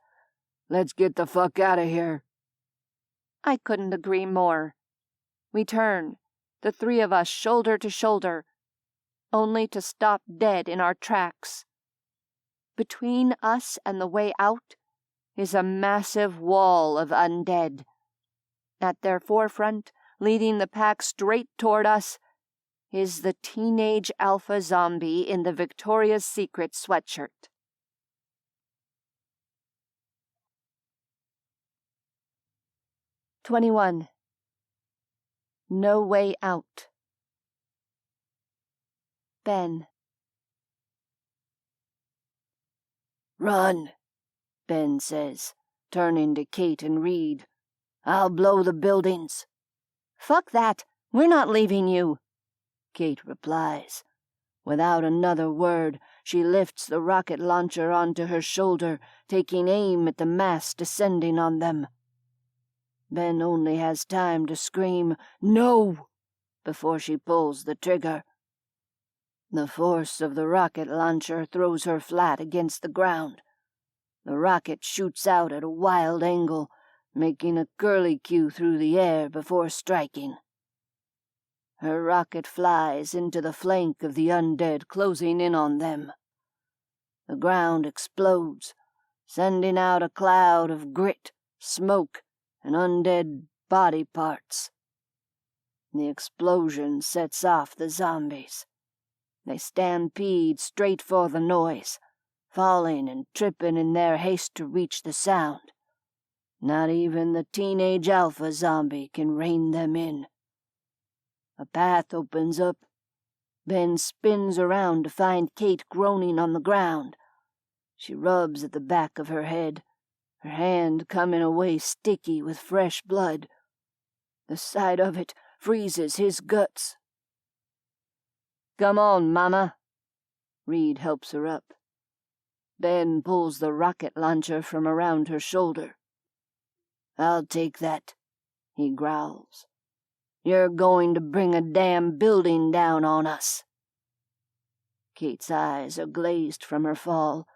Let's get the fuck out of here. I couldn't agree more. We turn, the 3 of us shoulder to shoulder, only to stop dead in our tracks. Between us and the way out is a massive wall of undead. At their forefront, leading the pack straight toward us, is the teenage alpha zombie in the Victoria's Secret sweatshirt. "21. No way out. Ben. Run, Ben says, turning to Kate and Reed. I'll blow the buildings. Fuck that. We're not leaving you, Kate replies. Without another word, she lifts the rocket launcher onto her shoulder, taking aim at the mass descending on them. Ben only has time to scream, "No!" before she pulls the trigger. The force of the rocket launcher throws her flat against the ground. The rocket shoots out at a wild angle, making a curlicue through the air before striking. Her rocket flies into the flank of the undead, closing in on them. The ground explodes, sending out a cloud of grit, smoke, and undead body parts. The explosion sets off the zombies. They stampede straight for the noise, falling and tripping in their haste to reach the sound. Not even the teenage alpha zombie can rein them in. A path opens up. Ben spins around to find Kate groaning on the ground. She rubs at the back of her head, her hand coming away sticky with fresh blood. The sight of it freezes his guts. "Come on, Mama." Reed helps her up. Ben pulls the rocket launcher from around her shoulder. "I'll take that," he growls. "You're going to bring a damn building down on us." Kate's eyes are glazed from her fall,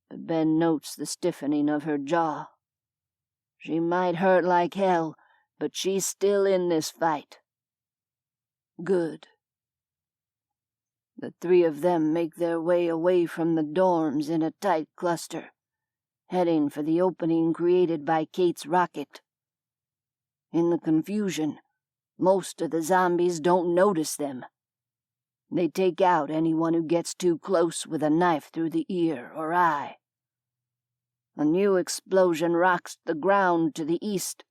but Ben notes the stiffening of her jaw. She might hurt like hell, but she's still in this fight. Good. The three of them make their way away from the dorms in a tight cluster, heading for the opening created by Kate's rocket. In the confusion, most of the zombies don't notice them. They take out anyone who gets too close with a knife through the ear or eye. A new explosion rocks the ground to the east.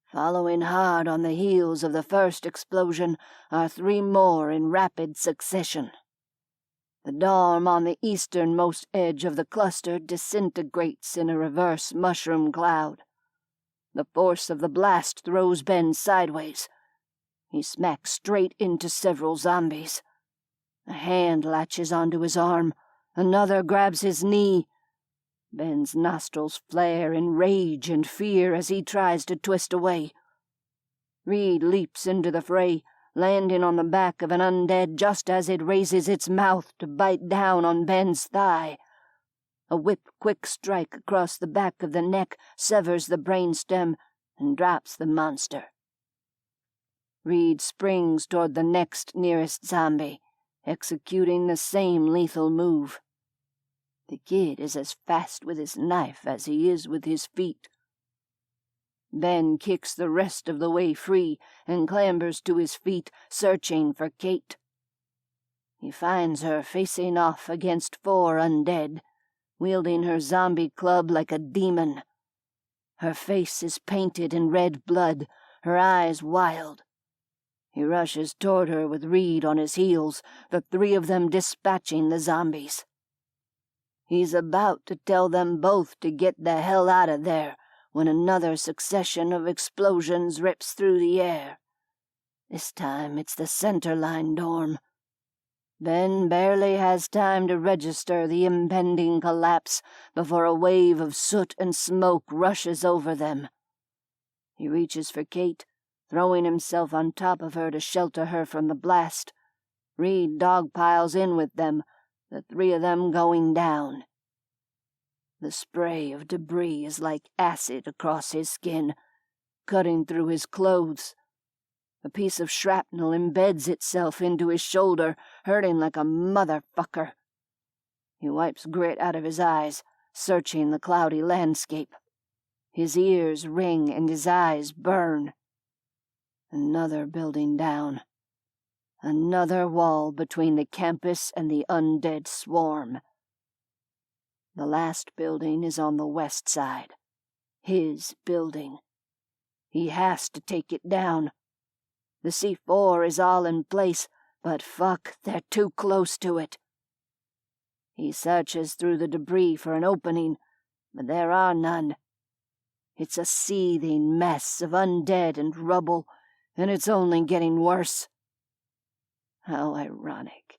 Following hard on the heels of the first explosion are three more in rapid succession. The dorm on the easternmost edge of the cluster disintegrates in a reverse mushroom cloud. The force of the blast throws Ben sideways. He smacks straight into several zombies. A hand latches onto his arm. Another grabs his knee. Ben's nostrils flare in rage and fear as he tries to twist away. Reed leaps into the fray, landing on the back of an undead just as it raises its mouth to bite down on Ben's thigh. A whip-quick strike across the back of the neck severs the brainstem and drops the monster. Reed springs toward the next nearest zombie, executing the same lethal move. The kid is as fast with his knife as he is with his feet. Ben kicks the rest of the way free and clambers to his feet, searching for Kate. He finds her facing off against four undead, wielding her zombie club like a demon. Her face is painted in red blood, her eyes wild. He rushes toward her with Reed on his heels, the three of them dispatching the zombies. He's about to tell them both to get the hell out of there when another succession of explosions rips through the air. This time it's the centerline dorm. Ben barely has time to register the impending collapse before a wave of soot and smoke rushes over them. He reaches for Kate, throwing himself on top of her to shelter her from the blast. Reed dogpiles in with them, the three of them going down. The spray of debris is like acid across his skin, cutting through his clothes. A piece of shrapnel embeds itself into his shoulder, hurting like a motherfucker. He wipes grit out of his eyes, searching the cloudy landscape. His ears ring and his eyes burn. Another building down. Another wall between the campus and the undead swarm. The last building is on the west side. His building. He has to take it down. The C4 is all in place, but fuck, they're too close to it. He searches through the debris for an opening, but there are none. It's a seething mess of undead and rubble, and it's only getting worse. How ironic.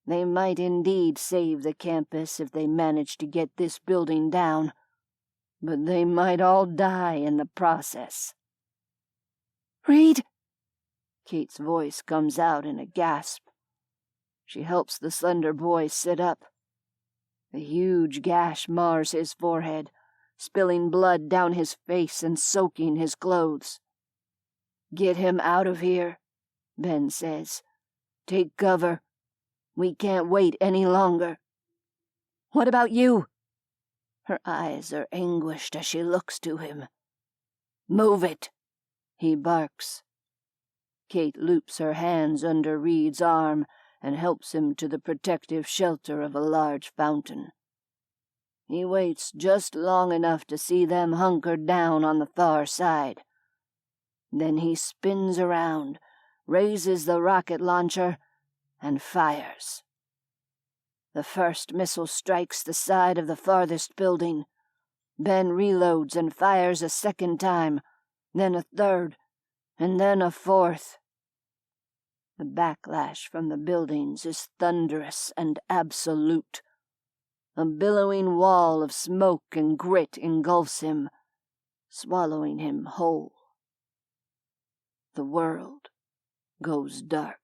They might indeed save the campus if they managed to get this building down, but they might all die in the process. "Reed!" Kate's voice comes out in a gasp. She helps the slender boy sit up. The huge gash mars his forehead, spilling blood down his face and soaking his clothes. "Get him out of here," Ben says. "Take cover. We can't wait any longer." "What about you?" Her eyes are anguished as she looks to him. "Move it," he barks. Kate loops her hands under Reed's arm and helps him to the protective shelter of a large fountain. He waits just long enough to see them hunkered down on the far side. Then he spins around, raises the rocket launcher, and fires. The first missile strikes the side of the farthest building. Ben reloads and fires a second time, then a third, and then a fourth. The backlash from the buildings is thunderous and absolute. A billowing wall of smoke and grit engulfs him, swallowing him whole. The world goes dark.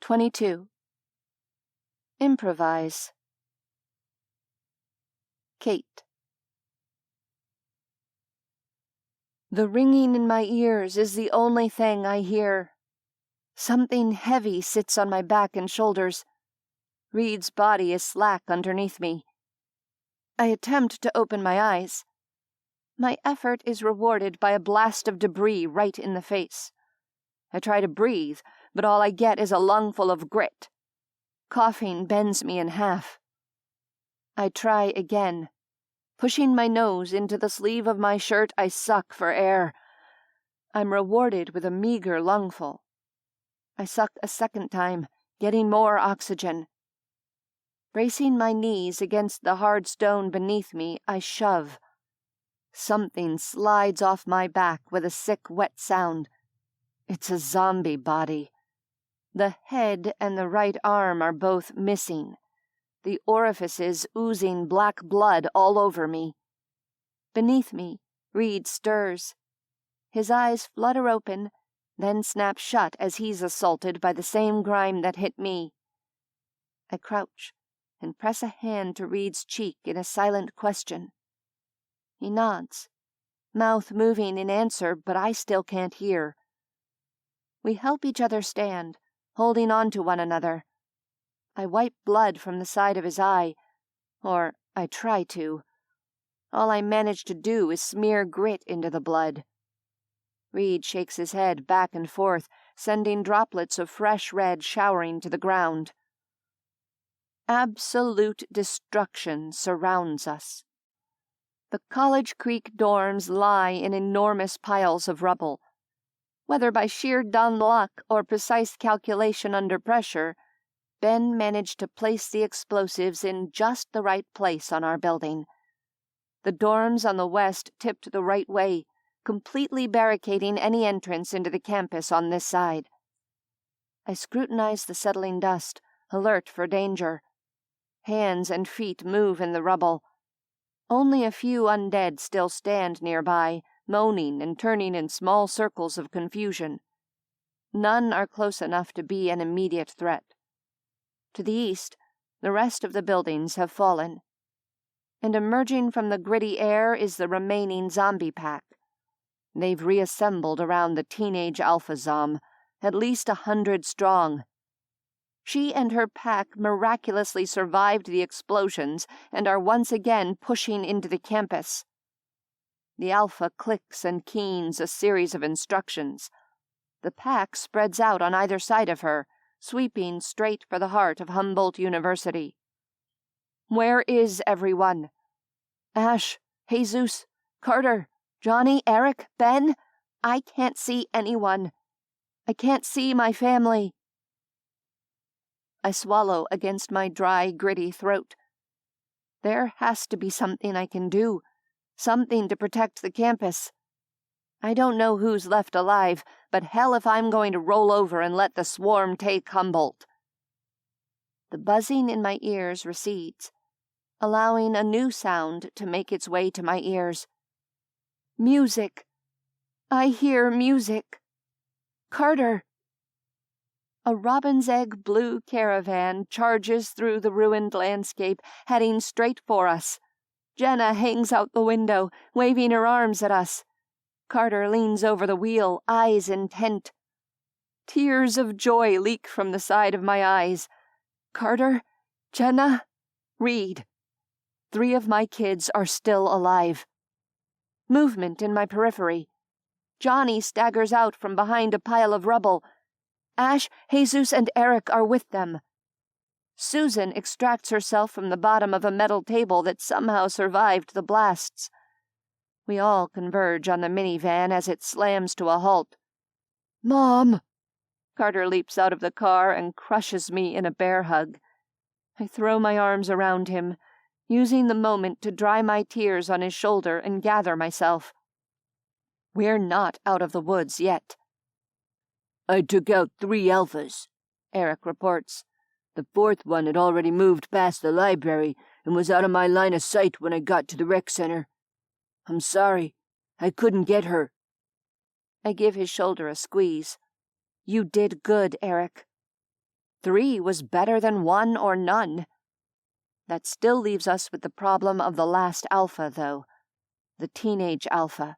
22. Improvise. Kate. The ringing in my ears is the only thing I hear. Something heavy sits on my back and shoulders. Reed's body is slack underneath me. I attempt to open my eyes. My effort is rewarded by a blast of debris right in the face. I try to breathe, but all I get is a lungful of grit. Coughing bends me in half. I try again. Pushing my nose into the sleeve of my shirt, I suck for air. I'm rewarded with a meager lungful. I suck a second time, getting more oxygen. Bracing my knees against the hard stone beneath me, I shove. Something slides off my back with a sick, wet sound. It's a zombie body. The head and the right arm are both missing, the orifices oozing black blood all over me. Beneath me, Reed stirs. His eyes flutter open, then snap shut as he's assaulted by the same grime that hit me. I crouch and press a hand to Reed's cheek in a silent question. He nods, mouth moving in answer, but I still can't hear. We help each other stand, holding on to one another. I wipe blood from the side of his eye, or I try to. All I manage to do is smear grit into the blood. Reed shakes his head back and forth, sending droplets of fresh red showering to the ground. Absolute destruction surrounds us. The College Creek dorms lie in enormous piles of rubble. Whether by sheer dumb luck or precise calculation under pressure, Ben managed to place the explosives in just the right place on our building. The dorms on the west tipped the right way, completely barricading any entrance into the campus on this side. I scrutinize the settling dust, alert for danger. Hands and feet move in the rubble. Only a few undead still stand nearby, moaning and turning in small circles of confusion. None are close enough to be an immediate threat. To the east, the rest of the buildings have fallen, and emerging from the gritty air is the remaining zombie pack. They've reassembled around the teenage alpha zom, at least 100 strong. She and her pack miraculously survived the explosions and are once again pushing into the campus. The alpha clicks and keens a series of instructions. The pack spreads out on either side of her, sweeping straight for the heart of Humboldt University. Where is everyone? Ash, Jesus, Carter, Johnny, Eric, Ben? I can't see anyone. I can't see my family. I swallow against my dry, gritty throat. There has to be something I can do, something to protect the campus. I don't know who's left alive, but hell if I'm going to roll over and let the swarm take Humboldt. The buzzing in my ears recedes, allowing a new sound to make its way to my ears. Music. I hear music. Carter. A robin's egg blue caravan charges through the ruined landscape, heading straight for us. Jenna hangs out the window, waving her arms at us. Carter leans over the wheel, eyes intent. Tears of joy leak from the side of my eyes. Carter, Jenna, Reed. 3 of my kids are still alive. Movement in my periphery. Johnny staggers out from behind a pile of rubble. Ash, Jesus, and Eric are with them. Susan extracts herself from the bottom of a metal table that somehow survived the blasts. We all converge on the minivan as it slams to a halt. "Mom!" Carter leaps out of the car and crushes me in a bear hug. I throw my arms around him, using the moment to dry my tears on his shoulder and gather myself. We're not out of the woods yet. "I took out 3 alphas," Eric reports. "The 4th one had already moved past the library and was out of my line of sight when I got to the rec center. I'm sorry, I couldn't get her." I give his shoulder a squeeze. You did good, Eric. 3 was better than 1 or none. That still leaves us with the problem of the last alpha, though. The teenage alpha.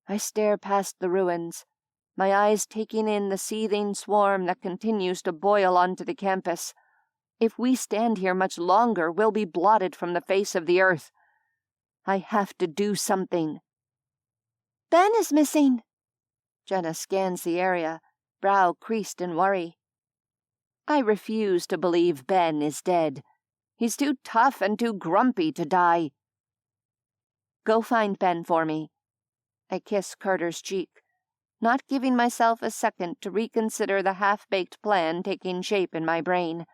I stare past the ruins, my eyes taking in the seething swarm that continues to boil onto the campus. If we stand here much longer, we'll be blotted from the face of the earth. I have to do something. Ben is missing. Jenna scans the area, brow creased in worry. I refuse to believe Ben is dead. He's too tough and too grumpy to die. Go find Ben for me. I kiss Carter's cheek, not giving myself a second to reconsider the half-baked plan taking shape in my brain.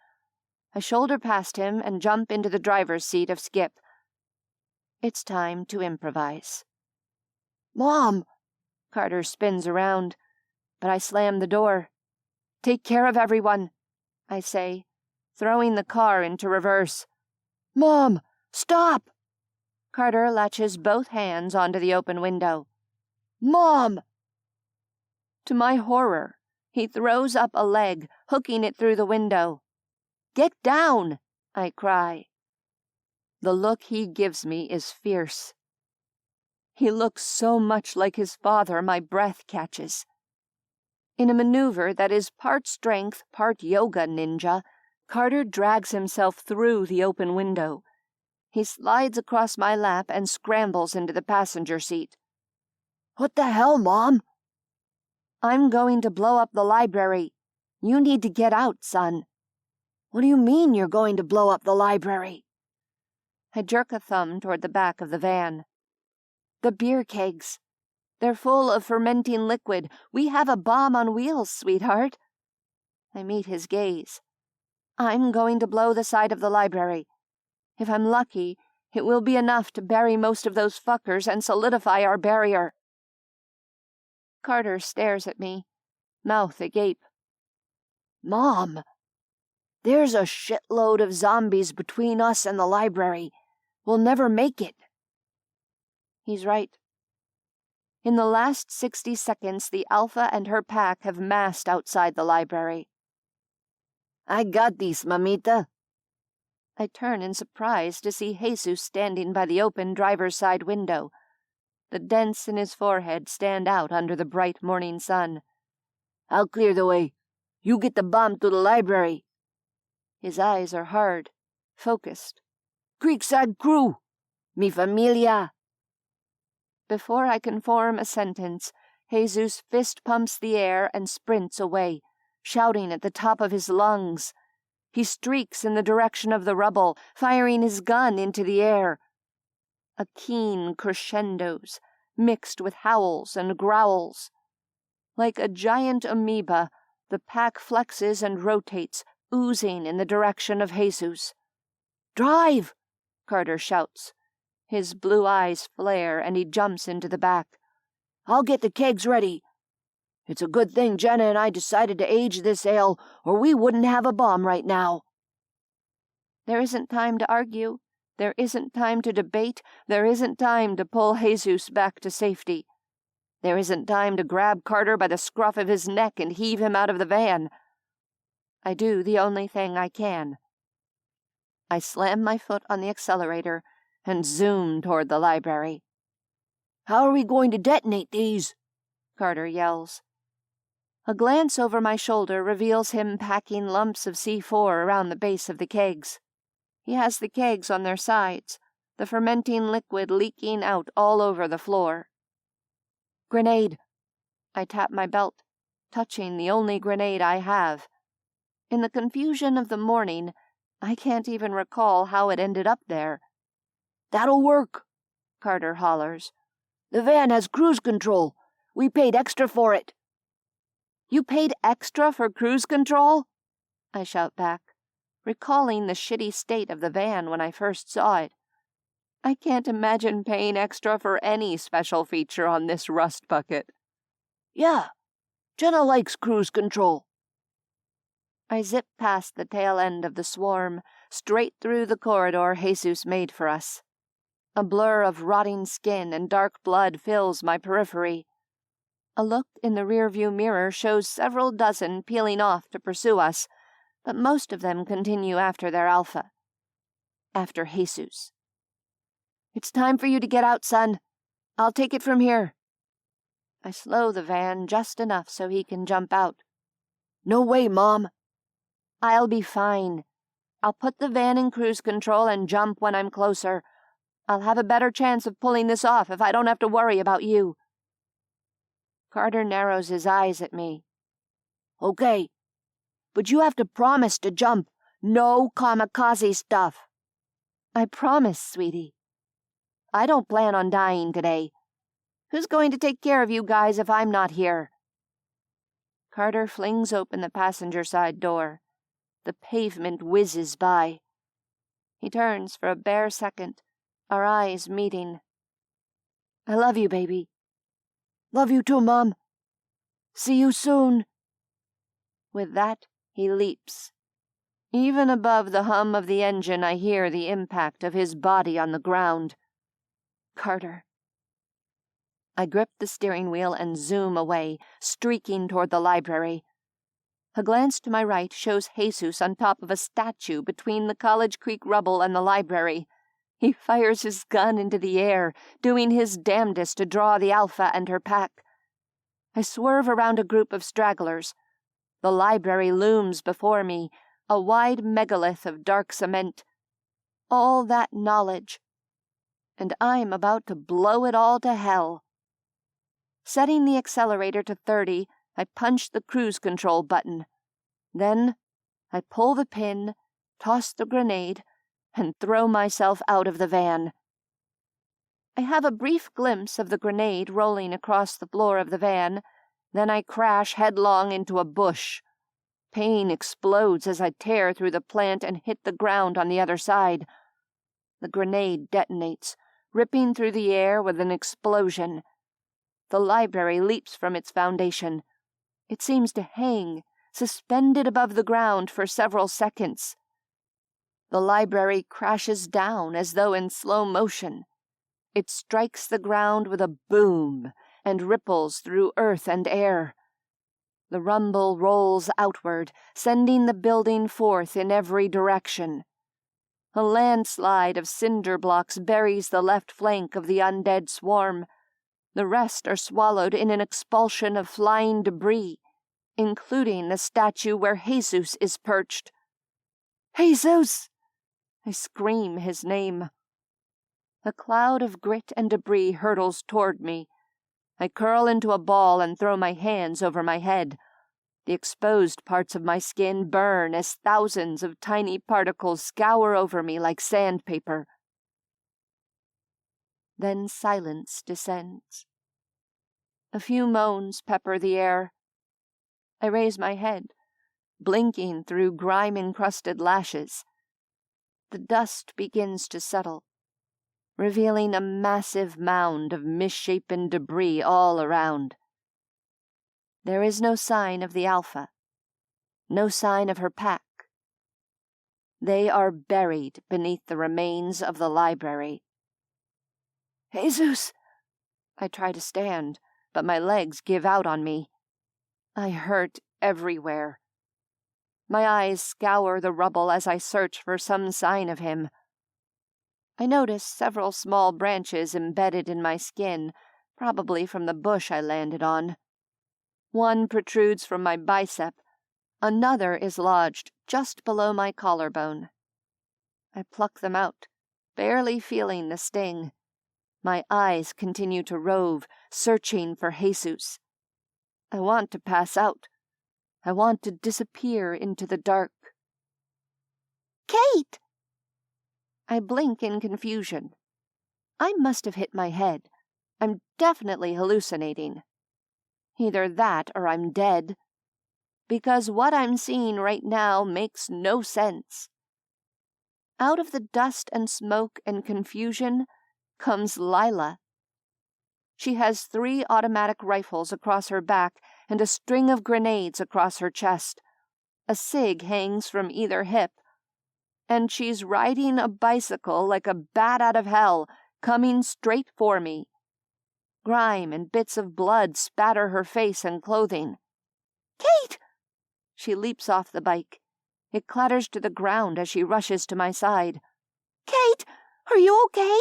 I shoulder past him and jump into the driver's seat of Skip. It's time to improvise. "Mom!" Carter spins around, but I slam the door. "Take care of everyone," I say, throwing the car into reverse. "Mom, stop!" Carter latches both hands onto the open window. "Mom!" To my horror, he throws up a leg, hooking it through the window. "Get down!" I cry. The look he gives me is fierce. He looks so much like his father my breath catches. In a maneuver that is part strength, part yoga ninja, Carter drags himself through the open window. He slides across my lap and scrambles into the passenger seat. "What the hell, Mom?" "I'm going to blow up the library. You need to get out, son." "What do you mean you're going to blow up the library?" I jerk a thumb toward the back of the van. "The beer kegs. They're full of fermenting liquid. We have a bomb on wheels, sweetheart." I meet his gaze. "I'm going to blow the side of the library. If I'm lucky, it will be enough to bury most of those fuckers and solidify our barrier." Carter stares at me, mouth agape. "Mom, there's a shitload of zombies between us and the library. We'll never make it." He's right. In the last 60 seconds, the Alpha and her pack have massed outside the library. "I got these, mamita." I turn in surprise to see Jesus standing by the open driver's side window. The dents in his forehead stand out under the bright morning sun. "I'll clear the way. You get the bomb to the library." His eyes are hard, focused. "Creekside crew! Mi familia!" Before I can form a sentence, Jesus fist pumps the air and sprints away, shouting at the top of his lungs. He streaks in the direction of the rubble, firing his gun into the air. A keen crescendos, mixed with howls and growls. Like a giant amoeba, the pack flexes and rotates, oozing in the direction of Jesus. "Drive!" Carter shouts. His blue eyes flare and he jumps into the back. "I'll get the kegs ready. It's a good thing Jenna and I decided to age this ale, or we wouldn't have a bomb right now." There isn't time to argue. There isn't time to debate. There isn't time to pull Jesus back to safety. There isn't time to grab Carter by the scruff of his neck and heave him out of the van. I do the only thing I can. I slam my foot on the accelerator and zoom toward the library. "How are we going to detonate these?" Carter yells. A glance over my shoulder reveals him packing lumps of C4 around the base of the kegs. He has the kegs on their sides, the fermenting liquid leaking out all over the floor. Grenade. I tap my belt, touching the only grenade I have. In the confusion of the morning, I can't even recall how it ended up there. "That'll work," Carter hollers. "The van has cruise control. We paid extra for it." You paid extra for cruise control? I shout back, recalling the shitty state of the van when I first saw it. I can't imagine paying extra for any special feature on this rust bucket. "Yeah, Jenna likes cruise control." I zip past the tail end of the swarm, straight through the corridor Jesus made for us. A blur of rotting skin and dark blood fills my periphery. A look in the rearview mirror shows several dozen peeling off to pursue us, but most of them continue after their alpha. After Jesus. "It's time for you to get out, son. I'll take it from here." I slow the van just enough so he can jump out. "No way, Mom." "I'll be fine. I'll put the van in cruise control and jump when I'm closer. I'll have a better chance of pulling this off if I don't have to worry about you." Carter narrows his eyes at me. "Okay, but you have to promise to jump. No kamikaze stuff." "I promise, sweetie. I don't plan on dying today. Who's going to take care of you guys if I'm not here?" Carter flings open the passenger side door. The pavement whizzes by. He turns for a bare second, our eyes meeting. "I love you, baby." "Love you too, Mom. See you soon." With that, he leaps. Even above the hum of the engine, I hear the impact of his body on the ground. Carter. I grip the steering wheel and zoom away, streaking toward the library. A glance to my right shows Jesus on top of a statue between the College Creek rubble and the library. He fires his gun into the air, doing his damnedest to draw the Alpha and her pack. I swerve around a group of stragglers. The library looms before me, a wide megalith of dark cement. All that knowledge. And I'm about to blow it all to hell. Setting the accelerator to 30, I punch the cruise control button. Then I pull the pin, toss the grenade, and throw myself out of the van. I have a brief glimpse of the grenade rolling across the floor of the van, then I crash headlong into a bush. Pain explodes as I tear through the plant and hit the ground on the other side. The grenade detonates, ripping through the air with an explosion. The library leaps from its foundation. It seems to hang, suspended above the ground for several seconds. The library crashes down as though in slow motion. It strikes the ground with a boom and ripples through earth and air. The rumble rolls outward, sending the building forth in every direction. A landslide of cinder blocks buries the left flank of the undead swarm. The rest are swallowed in an expulsion of flying debris, including the statue where Jesus is perched. "Jesus!" I scream his name. A cloud of grit and debris hurtles toward me. I curl into a ball and throw my hands over my head. The exposed parts of my skin burn as thousands of tiny particles scour over me like sandpaper. Then silence descends. A few moans pepper the air. I raise my head, blinking through grime-encrusted lashes. The dust begins to settle, revealing a massive mound of misshapen debris all around. There is no sign of the Alpha, no sign of her pack. They are buried beneath the remains of the library. "Jesus!" I try to stand, but my legs give out on me. I hurt everywhere. My eyes scour the rubble as I search for some sign of him. I notice several small branches embedded in my skin, probably from the bush I landed on. One protrudes from my bicep, another is lodged just below my collarbone. I pluck them out, barely feeling the sting. My eyes continue to rove, searching for Jesus. I want to pass out. I want to disappear into the dark. Kate! I blink in confusion. I must have hit my head. I'm definitely hallucinating. Either that or I'm dead. Because what I'm seeing right now makes no sense. Out of the dust and smoke and confusion comes Lila. She has 3 automatic rifles across her back and a string of grenades across her chest. A cig hangs from either hip. And she's riding a bicycle like a bat out of hell, coming straight for me. Grime and bits of blood spatter her face and clothing. Kate! She leaps off the bike. It clatters to the ground as she rushes to my side. Kate, are you okay?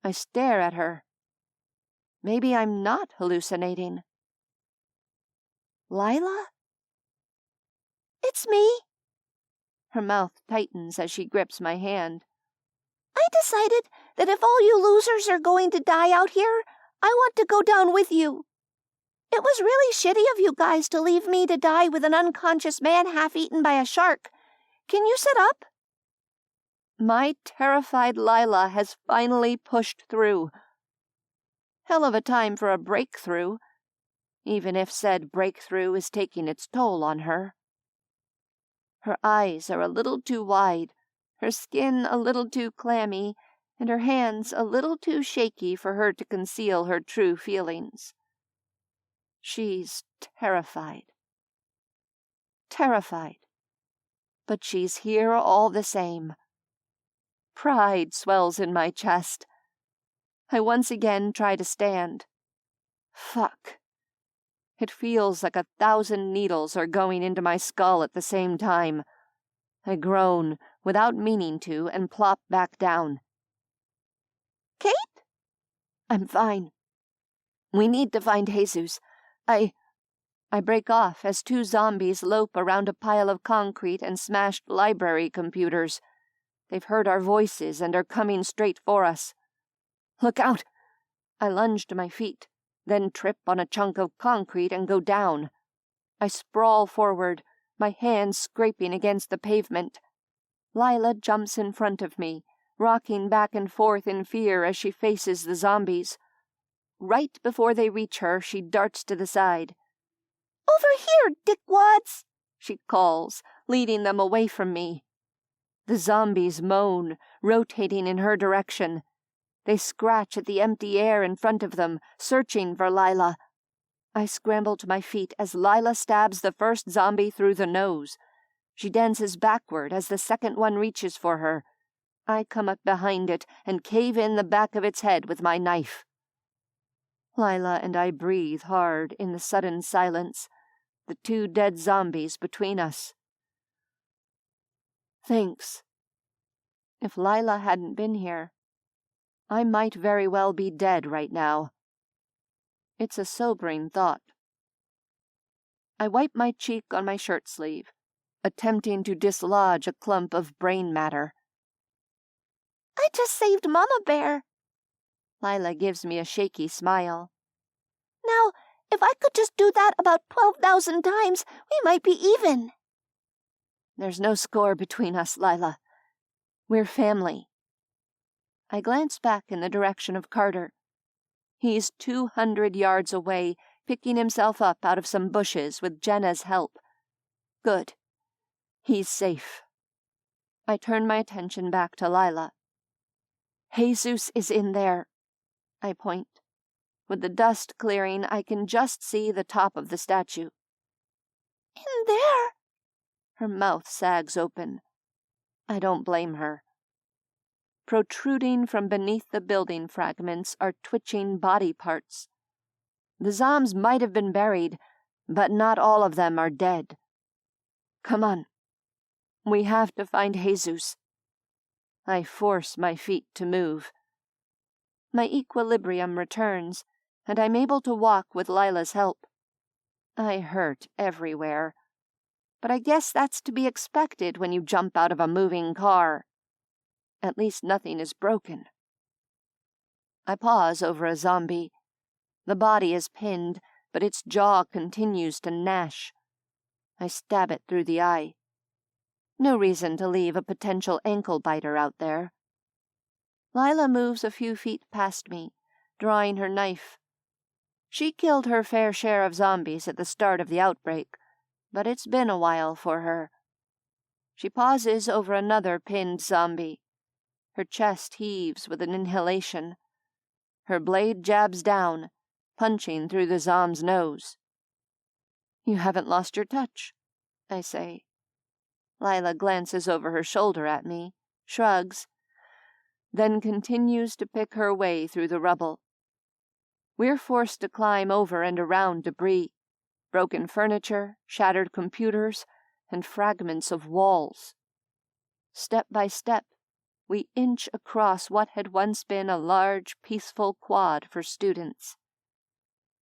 I stare at her. Maybe I'm not hallucinating. Lila? It's me. Her mouth tightens as she grips my hand. I decided that if all you losers are going to die out here, I want to go down with you. It was really shitty of you guys to leave me to die with an unconscious man half-eaten by a shark. Can you sit up? My terrified Lila has finally pushed through. Hell of a time for a breakthrough, even if said breakthrough is taking its toll on her. Her eyes are a little too wide, her skin a little too clammy, and her hands a little too shaky for her to conceal her true feelings. She's terrified. Terrified. But she's here all the same. Pride swells in my chest. I once again try to stand. Fuck. It feels like 1,000 needles are going into my skull at the same time. I groan, without meaning to, and plop back down. Kate? I'm fine. We need to find Jesus. I break off as 2 zombies lope around a pile of concrete and smashed library computers. They've heard our voices and are coming straight for us. Look out! I lunge to my feet, then trip on a chunk of concrete and go down. I sprawl forward, my hands scraping against the pavement. Lila jumps in front of me, rocking back and forth in fear as she faces the zombies. Right before they reach her, she darts to the side. Over here, dickwads! She calls, leading them away from me. The zombies moan, rotating in her direction. They scratch at the empty air in front of them, searching for Lila. I scramble to my feet as Lila stabs the first zombie through the nose. She dances backward as the second one reaches for her. I come up behind it and cave in the back of its head with my knife. Lila and I breathe hard in the sudden silence, the 2 dead zombies between us. Thanks. If Lila hadn't been here, I might very well be dead right now. It's a sobering thought. I wipe my cheek on my shirt sleeve, attempting to dislodge a clump of brain matter. I just saved Mama Bear. Lila gives me a shaky smile. Now, if I could just do that about 12,000 times, we might be even. There's no score between us, Lila. We're family. I glance back in the direction of Carter. He's 200 yards away, picking himself up out of some bushes with Jenna's help. Good. He's safe. I turn my attention back to Lila. Jesus is in there. I point. With the dust clearing, I can just see the top of the statue. In there? Her mouth sags open. I don't blame her. Protruding from beneath the building fragments are twitching body parts. The zombs might have been buried, but not all of them are dead. Come on. We have to find Jesus. I force my feet to move. My equilibrium returns, and I'm able to walk with Lila's help. I hurt everywhere, but I guess that's to be expected when you jump out of a moving car. At least nothing is broken. I pause over a zombie. The body is pinned, but its jaw continues to gnash. I stab it through the eye. No reason to leave a potential ankle-biter out there. Lila moves a few feet past me, drawing her knife. She killed her fair share of zombies at the start of the outbreak, but it's been a while for her. She pauses over another pinned zombie. Her chest heaves with an inhalation. Her blade jabs down, punching through the zomb's nose. "You haven't lost your touch," I say. Lila glances over her shoulder at me, shrugs, then continues to pick her way through the rubble. We're forced to climb over and around debris, broken furniture, shattered computers, and fragments of walls. Step by step, we inch across what had once been a large, peaceful quad for students.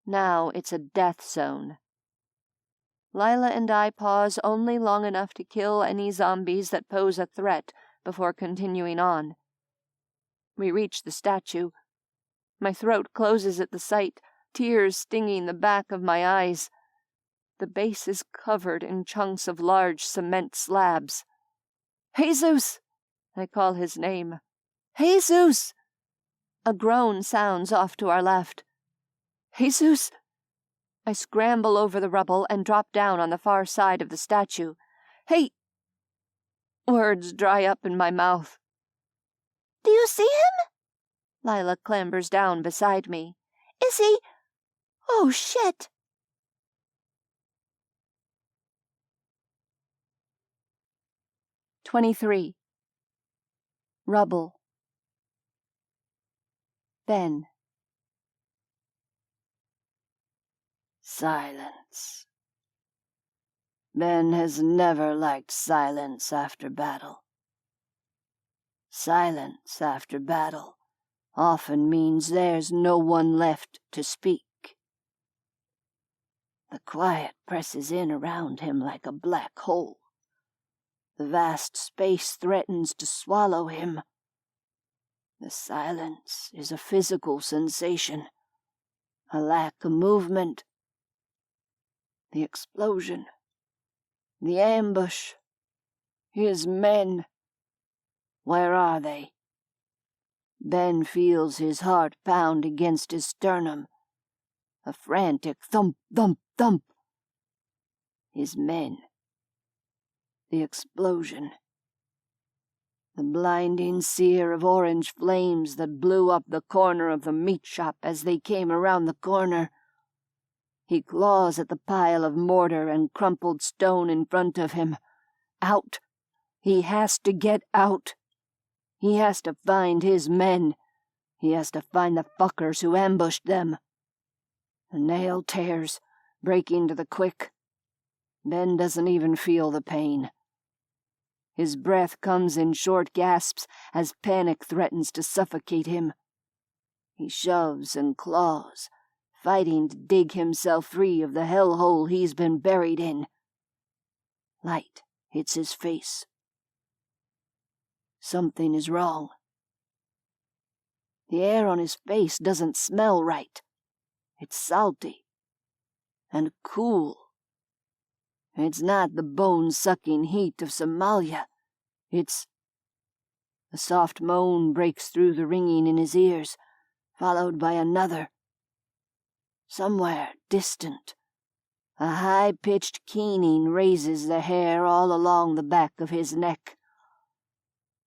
Now it's a death zone. Lila and I pause only long enough to kill any zombies that pose a threat before continuing on. We reach the statue. My throat closes at the sight, tears stinging the back of my eyes. The base is covered in chunks of large cement slabs. "Jesus!" I call his name. "Jesus!" A groan sounds off to our left. "Jesus!" I scramble over the rubble and drop down on the far side of the statue. "Hey!" Words dry up in my mouth. "Do you see him?" Lila clambers down beside me. "Is he? Oh, shit!" "23. Rubble. Ben. Silence. Ben has never liked silence after battle. Silence after battle often means there's no one left to speak. The quiet presses in around him like a black hole. The vast space threatens to swallow him. The silence is a physical sensation, a lack of movement. The explosion, the ambush, his men. Where are they? Ben feels his heart pound against his sternum. A frantic thump, thump, thump. His men. The explosion. The blinding sear of orange flames that blew up the corner of the meat shop as they came around the corner. He claws at the pile of mortar and crumpled stone in front of him. Out. He has to get out. He has to find his men. He has to find the fuckers who ambushed them. The nail tears, breaking to the quick. Ben doesn't even feel the pain. His breath comes in short gasps as panic threatens to suffocate him. He shoves and claws, fighting to dig himself free of the hellhole he's been buried in. Light hits his face. Something is wrong. The air on his face doesn't smell right. It's salty and cool. It's not the bone-sucking heat of Somalia. It's... A soft moan breaks through the ringing in his ears, followed by another. Somewhere distant, a high-pitched keening raises the hair all along the back of his neck.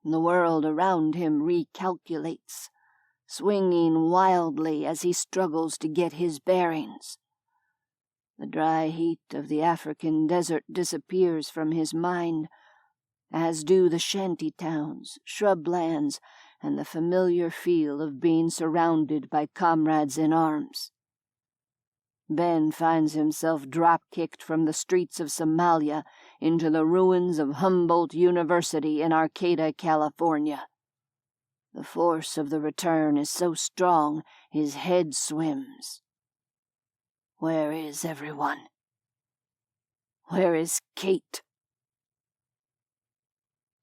The world around him recalculates, swinging wildly as he struggles to get his bearings. The dry heat of the African desert disappears from his mind, as do the shanty towns, shrublands, and the familiar feel of being surrounded by comrades in arms. Ben finds himself drop-kicked from the streets of Somalia into the ruins of Humboldt University in Arcata, California. The force of the return is so strong, his head swims. Where is everyone? Where is Kate?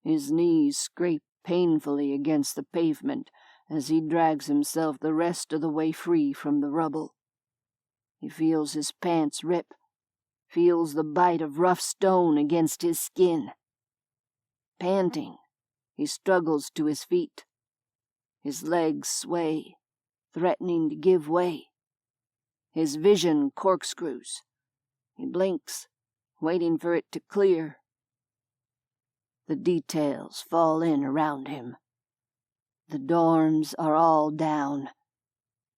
His knees scrape painfully against the pavement as he drags himself the rest of the way free from the rubble. He feels his pants rip, feels the bite of rough stone against his skin. Panting, he struggles to his feet. His legs sway, threatening to give way. His vision corkscrews. He blinks, waiting for it to clear. The details fall in around him. The dorms are all down.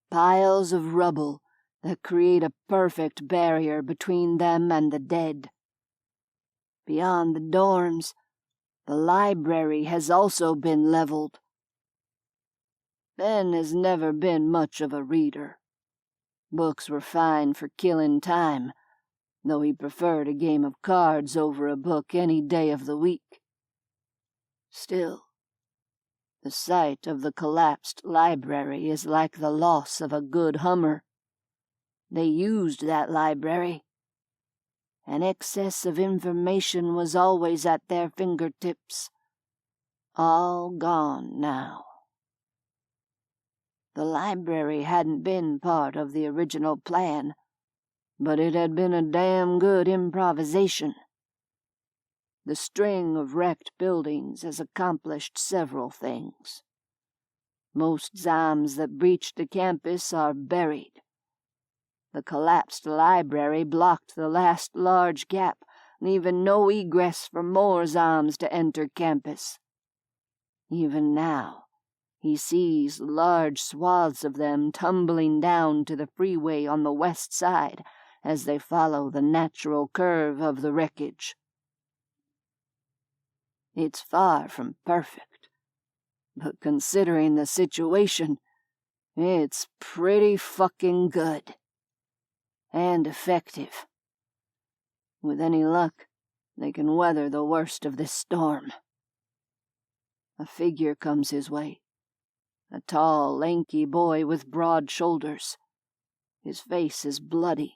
Piles of rubble that create a perfect barrier between them and the dead. Beyond the dorms, the library has also been leveled. Ben has never been much of a reader. Books were fine for killing time, though he preferred a game of cards over a book any day of the week. Still, the sight of the collapsed library is like the loss of a good Hummer. They used that library. An excess of information was always at their fingertips. All gone now. The library hadn't been part of the original plan, but it had been a damn good improvisation. The string of wrecked buildings has accomplished several things. Most Zoms that breached the campus are buried. The collapsed library blocked the last large gap, leaving no egress for more Zoms to enter campus. Even now, he sees large swaths of them tumbling down to the freeway on the west side as they follow the natural curve of the wreckage. It's far from perfect, but considering the situation, it's pretty fucking good. And effective. With any luck, they can weather the worst of this storm. A figure comes his way. A tall, lanky boy with broad shoulders. His face is bloody,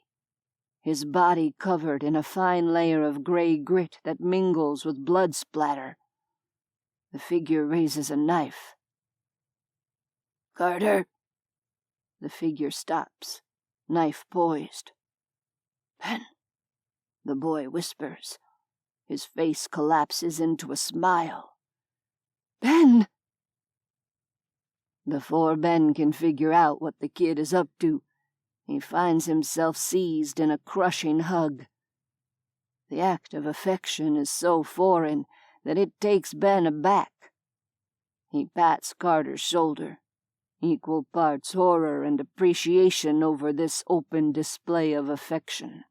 his body covered in a fine layer of gray grit that mingles with blood splatter. The figure raises a knife. "Carter!" The figure stops, knife poised. "Ben," the boy whispers. His face collapses into a smile. "Ben!" Before Ben can figure out what the kid is up to, he finds himself seized in a crushing hug. The act of affection is so foreign that it takes Ben aback. He pats Carter's shoulder, equal parts horror and appreciation over this open display of affection.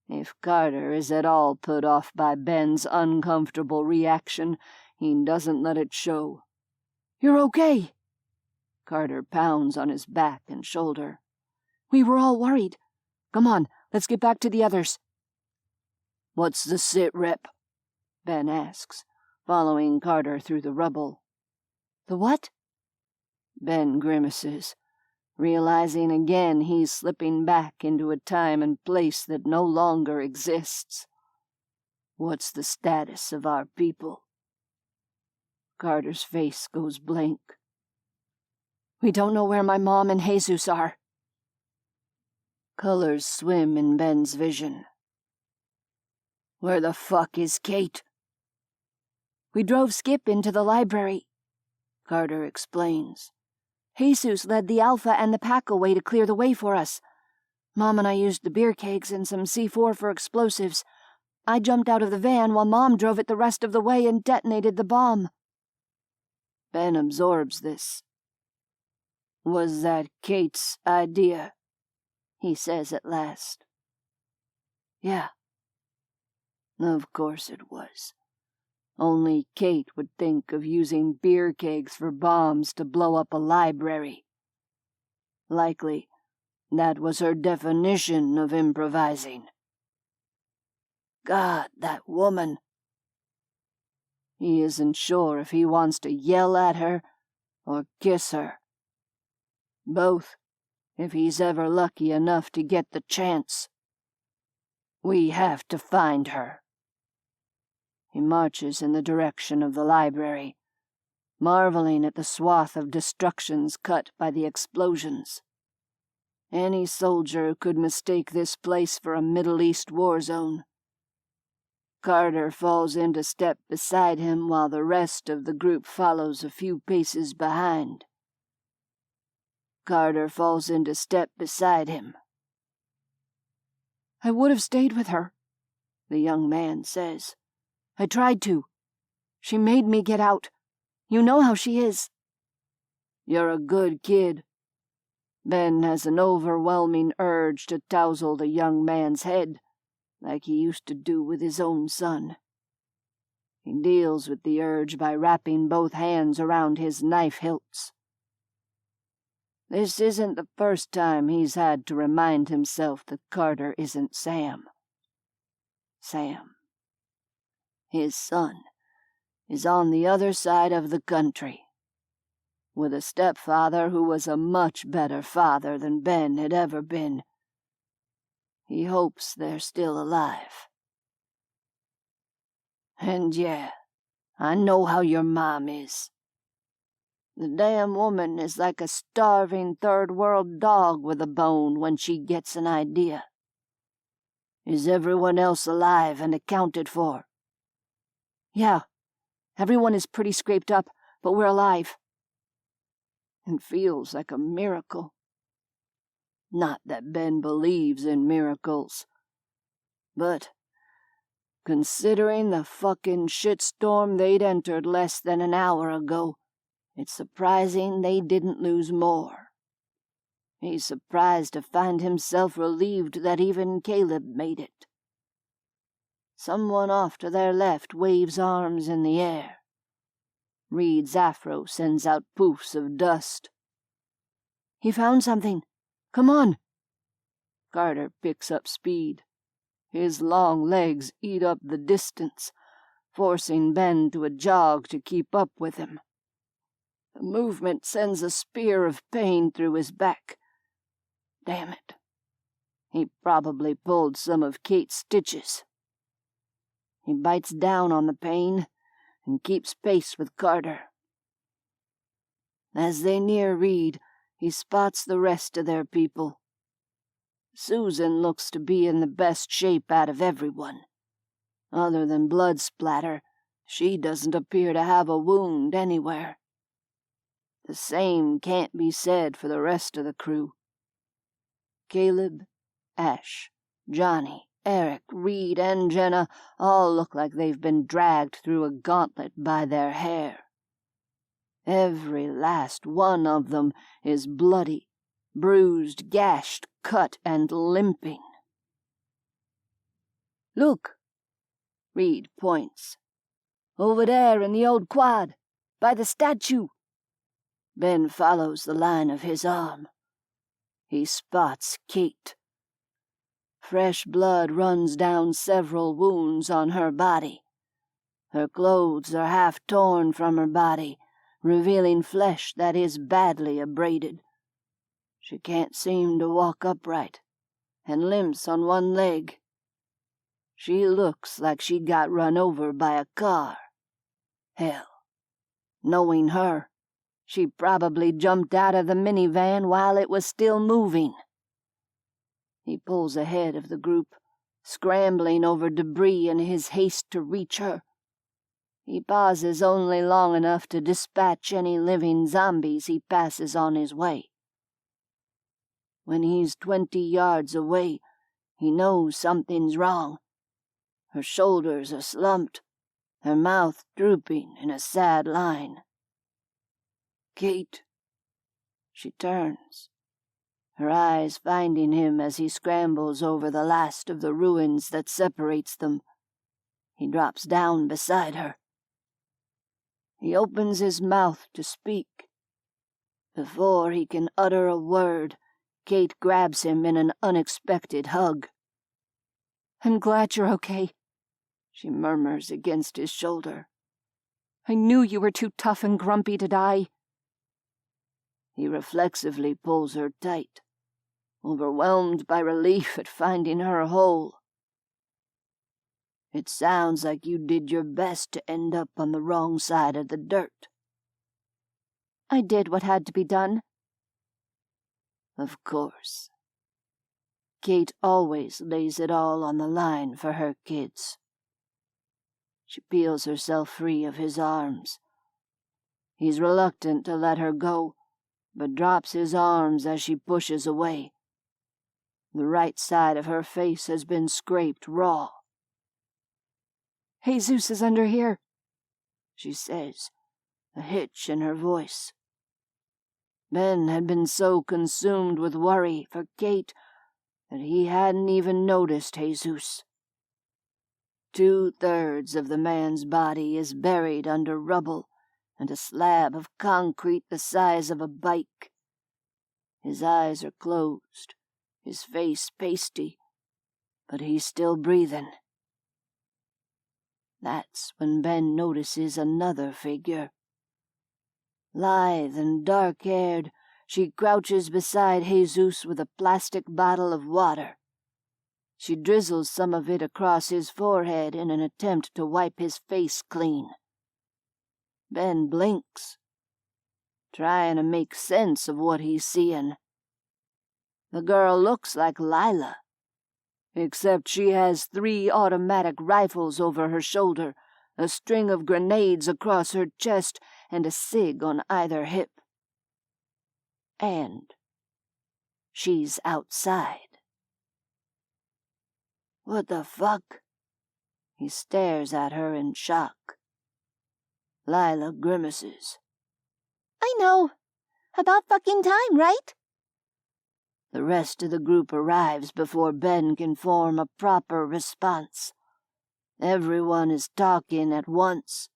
If Carter is at all put off by Ben's uncomfortable reaction, he doesn't let it show. "You're okay." Carter pounds on his back and shoulder. "We were all worried. Come on, let's get back to the others." "What's the sit rep?" Ben asks, following Carter through the rubble. "The what?" Ben grimaces, realizing again he's slipping back into a time and place that no longer exists. "What's the status of our people?" Carter's face goes blank. "We don't know where my mom and Jesus are." Colors swim in Ben's vision. "Where the fuck is Kate?" "We drove Skip into the library," Carter explains. "Jesus led the Alpha and the Pack away to clear the way for us. Mom and I used the beer kegs and some C4 for explosives. I jumped out of the van while Mom drove it the rest of the way and detonated the bomb." Ben absorbs this. "Was that Kate's idea?" he says at last. "Yeah. Of course it was. Only Kate would think of using beer kegs for bombs to blow up a library. Likely, that was her definition of improvising. God, that woman. He isn't sure if he wants to yell at her or kiss her. Both, if he's ever lucky enough to get the chance. We have to find her. He marches in the direction of the library, marveling at the swath of destructions cut by the explosions. Any soldier could mistake this place for a Middle East war zone. Carter falls into step beside him while the rest of the group follows a few paces behind. Carter falls into step beside him. "I would have stayed with her," the young man says. "I tried to. She made me get out. You know how she is." You're a good kid. Ben has an overwhelming urge to touzle the young man's head, like he used to do with his own son. He deals with the urge by wrapping both hands around his knife hilts. This isn't the first time he's had to remind himself that Carter isn't Sam. Sam, his son, is on the other side of the country, with a stepfather who was a much better father than Ben had ever been. He hopes they're still alive. And yeah, I know how your mom is. The damn woman is like a starving third-world dog with a bone when she gets an idea. Is everyone else alive and accounted for? "Yeah, everyone is pretty scraped up, but we're alive." It feels like a miracle. Not that Ben believes in miracles, but considering the fucking shitstorm they'd entered less than an hour ago, it's surprising they didn't lose more. He's surprised to find himself relieved that even Caleb made it. Someone off to their left waves arms in the air. Reed's afro sends out poofs of dust. "He found something. Come on." Carter picks up speed. His long legs eat up the distance, forcing Ben to a jog to keep up with him. The movement sends a spear of pain through his back. Damn it. He probably pulled some of Kate's stitches. He bites down on the pain and keeps pace with Carter. As they near Reed, he spots the rest of their people. Susan looks to be in the best shape out of everyone. Other than blood splatter, she doesn't appear to have a wound anywhere. The same can't be said for the rest of the crew. Caleb, Ash, Johnny, Eric, Reed, and Jenna all look like they've been dragged through a gauntlet by their hair. Every last one of them is bloody, bruised, gashed, cut, and limping. "Look," Reed points. "over there in the old quad, by the statue." Ben follows the line of his arm. He spots Kate. Fresh blood runs down several wounds on her body. Her clothes are half torn from her body, revealing flesh that is badly abraded. She can't seem to walk upright, and limps on one leg. She looks like she got run over by a car. Hell, knowing her, she probably jumped out of the minivan while it was still moving. He pulls ahead of the group, scrambling over debris in his haste to reach her. He pauses only long enough to dispatch any living zombies he passes on his way. When he's 20 yards away, he knows something's wrong. Her shoulders are slumped, her mouth drooping in a sad line. "Kate." She turns, her eyes finding him as he scrambles over the last of the ruins that separates them. He drops down beside her. He opens his mouth to speak. Before he can utter a word, Kate grabs him in an unexpected hug. "I'm glad you're okay," she murmurs against his shoulder. "I knew you were too tough and grumpy to die." He reflexively pulls her tight, overwhelmed by relief at finding her whole. It sounds like you did your best to end up on the wrong side of the dirt. I did what had to be done. Of course. Kate always lays it all on the line for her kids. She peels herself free of his arms. He's reluctant to let her go, but drops his arms as she pushes away. The right side of her face has been scraped raw. Jesus is under here, she says, a hitch in her voice. Ben had been so consumed with worry for Kate that he hadn't even noticed Jesus. 2/3 of the man's body is buried under rubble and a slab of concrete the size of a bike. His eyes are closed, his face pasty, but he's still breathing. That's when Ben notices another figure. Lithe and dark-haired, she crouches beside Jesus with a plastic bottle of water. She drizzles some of it across his forehead in an attempt to wipe his face clean. Ben blinks, trying to make sense of what he's seeing. The girl looks like Lila, except she has 3 automatic rifles over her shoulder, a string of grenades across her chest, and a cig on either hip. And she's outside. What the fuck? He stares at her in shock. Lila grimaces. I know. About fucking time, right? The rest of the group arrives before Ben can form a proper response. Everyone is talking at once.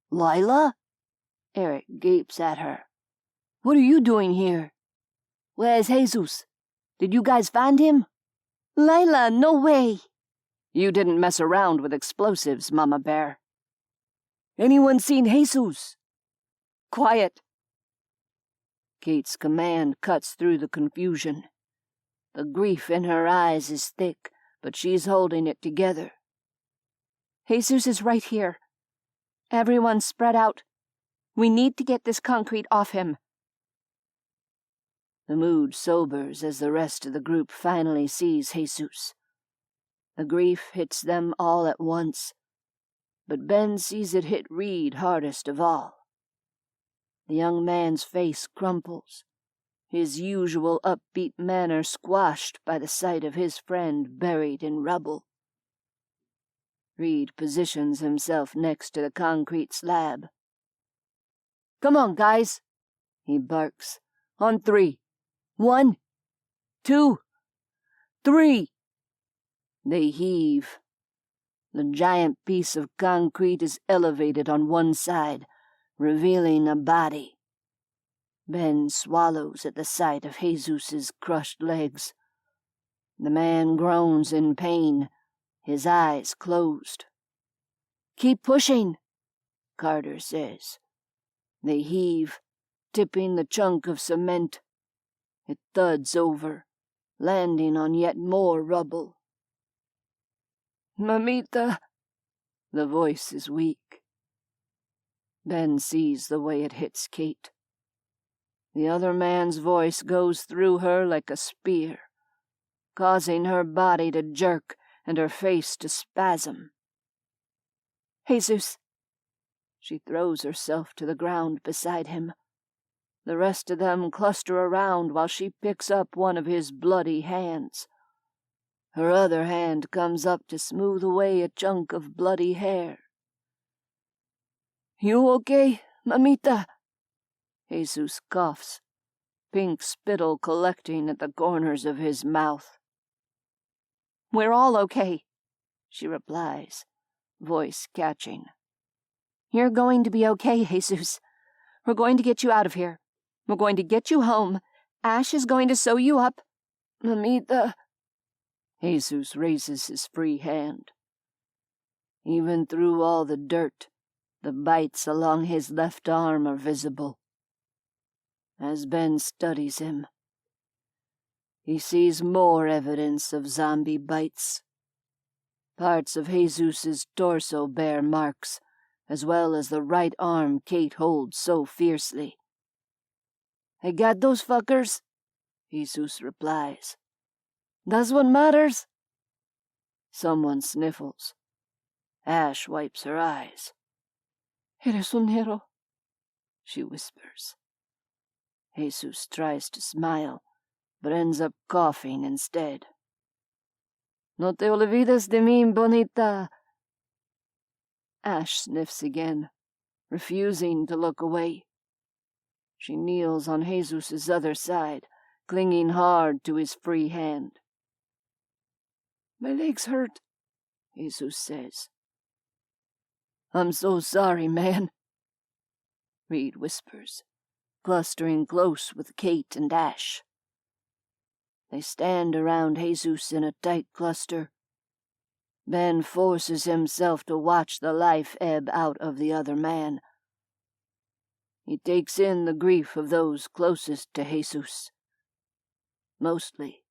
Lila? Eric gapes at her. What are you doing here? Where's Jesus? Did you guys find him? Lila, no way. You didn't mess around with explosives, Mama Bear. Anyone seen Jesus? Quiet. Kate's command cuts through the confusion. The grief in her eyes is thick, but she's holding it together. Jesus is right here. Everyone spread out. We need to get this concrete off him. The mood sobers as the rest of the group finally sees Jesus. The grief hits them all at once, but Ben sees it hit Reed hardest of all. The young man's face crumples, his usual upbeat manner squashed by the sight of his friend buried in rubble. Reed positions himself next to the concrete slab. Come on, guys, he barks. On 3. 1, 2, 3. They heave. The giant piece of concrete is elevated on one side, revealing a body. Ben swallows at the sight of Jesus's crushed legs. The man groans in pain, his eyes closed. Keep pushing, Carter says. They heave, tipping the chunk of cement. It thuds over, landing on yet more rubble. Mamita, the voice is weak. Ben sees the way it hits Kate. The other man's voice goes through her like a spear, causing her body to jerk and her face to spasm. Jesus. She throws herself to the ground beside him. The rest of them cluster around while she picks up one of his bloody hands. Her other hand comes up to smooth away a chunk of bloody hair. You okay, Mamita? Jesus coughs, pink spittle collecting at the corners of his mouth. We're all okay, she replies, voice catching. You're going to be okay, Jesus. We're going to get you out of here. We're going to get you home. Ash is going to sew you up. Mamita. Jesus raises his free hand. Even through all the dirt, the bites along his left arm are visible. as Ben studies him. He sees more evidence of zombie bites. Parts of Jesus' torso bear marks, as well as the right arm Kate holds so fiercely. "I got those fuckers," Jesus replies. "That's what matters." Someone sniffles. Ash wipes her eyes. "Eres un hero," she whispers. Jesus tries to smile, but ends up coughing instead. "No te olvides de mí, bonita." Ash sniffs again, refusing to look away. She kneels on Jesus' other side, clinging hard to his free hand. "My legs hurt," Jesus says. "I'm so sorry, man," Reed whispers, clustering close with Kate and Ash. They stand around Jesus in a tight cluster. Ben forces himself to watch the life ebb out of the other man. He takes in the grief of those closest to Jesus. Mostly,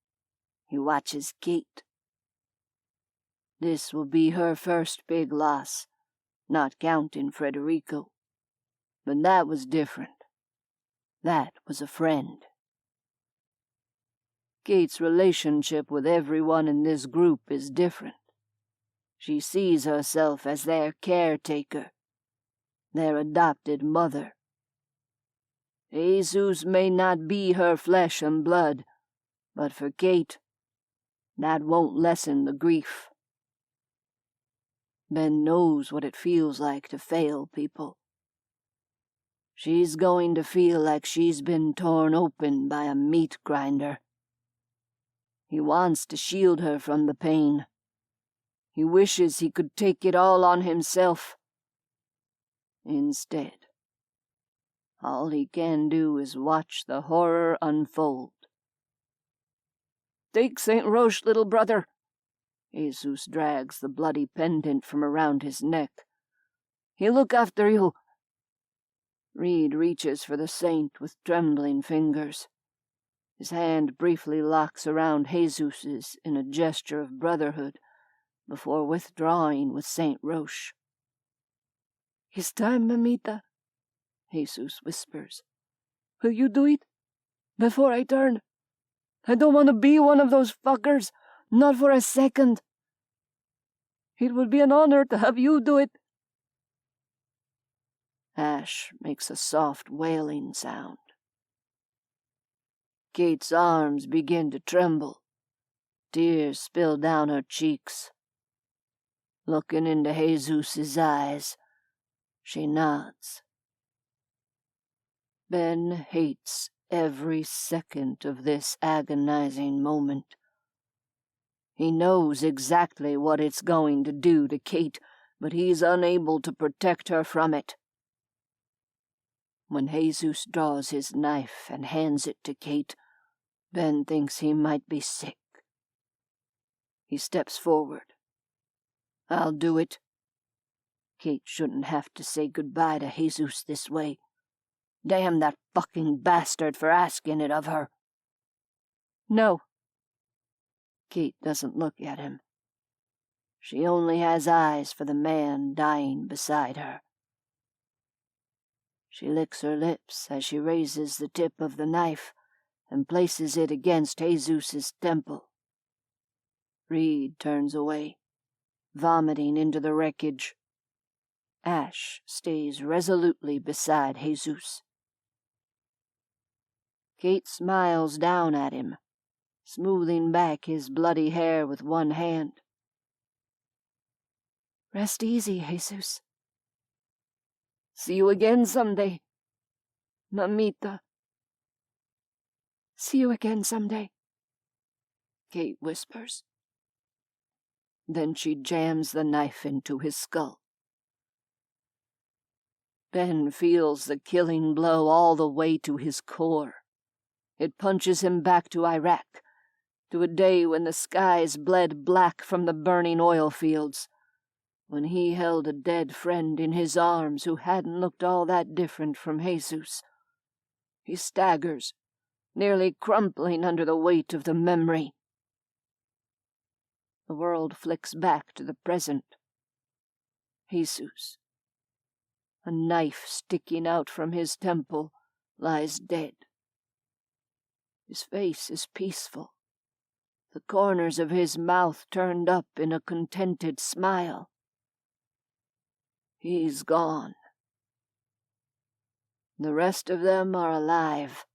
he watches Kate. This will be her first big loss, not counting Federico. But that was different. That was a friend. Kate's relationship with everyone in this group is different. She sees herself as their caretaker, their adopted mother. Jesus may not be her flesh and blood, but for Kate, that won't lessen the grief. Ben knows what it feels like to fail people. She's going to feel like she's been torn open by a meat grinder. He wants to shield her from the pain. He wishes he could take it all on himself. Instead, all he can do is watch the horror unfold. "Take St. Roche, little brother." Jesus drags the bloody pendant from around his neck. "He'll look after you." Reed reaches for the saint with trembling fingers. His hand briefly locks around Jesus's in a gesture of brotherhood, before withdrawing with St. Roche. "It's time, mamita," Jesus whispers. "Will you do it? Before I turn? I don't want to be one of those fuckers, not for a second. It would be an honor to have you do it." Ash makes a soft wailing sound. Kate's arms begin to tremble. Tears spill down her cheeks. Looking into Jesus' eyes, she nods. Ben hates every second of this agonizing moment. He knows exactly what it's going to do to Kate, but he's unable to protect her from it. When Jesus draws his knife and hands it to Kate, Ben thinks he might be sick. He steps forward. "I'll do it." Kate shouldn't have to say goodbye to Jesus this way. Damn that fucking bastard for asking it of her. "No." Kate doesn't look at him. She only has eyes for the man dying beside her. She licks her lips as she raises the tip of the knife and places it against Jesus' temple. Reed turns away, vomiting into the wreckage. Ash stays resolutely beside Jesus. Kate smiles down at him, smoothing back his bloody hair with one hand. "Rest easy, Jesus. See you again someday, mamita." "See you again someday," Kate whispers. Then she jams the knife into his skull. Ben feels the killing blow all the way to his core. It punches him back to Iraq, to a day when the skies bled black from the burning oil fields, when he held a dead friend in his arms who hadn't looked all that different from Jesus. He staggers, nearly crumpling under the weight of the memory. The world flicks back to the present. Jesus, a knife sticking out from his temple, lies dead. His face is peaceful, the corners of his mouth turned up in a contented smile. He's gone. The rest of them are alive,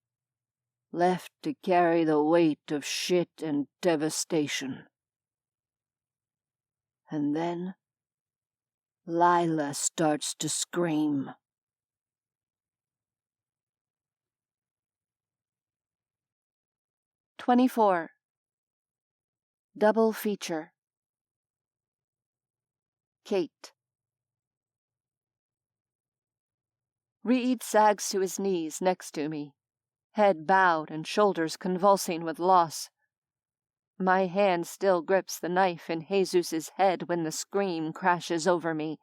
left to carry the weight of shit and devastation. And then Lila starts to scream. "24. Double feature. Kate. Reed sags to his knees next to me, head bowed and shoulders convulsing with loss. My hand still grips the knife in Jesus's head when the scream crashes over me.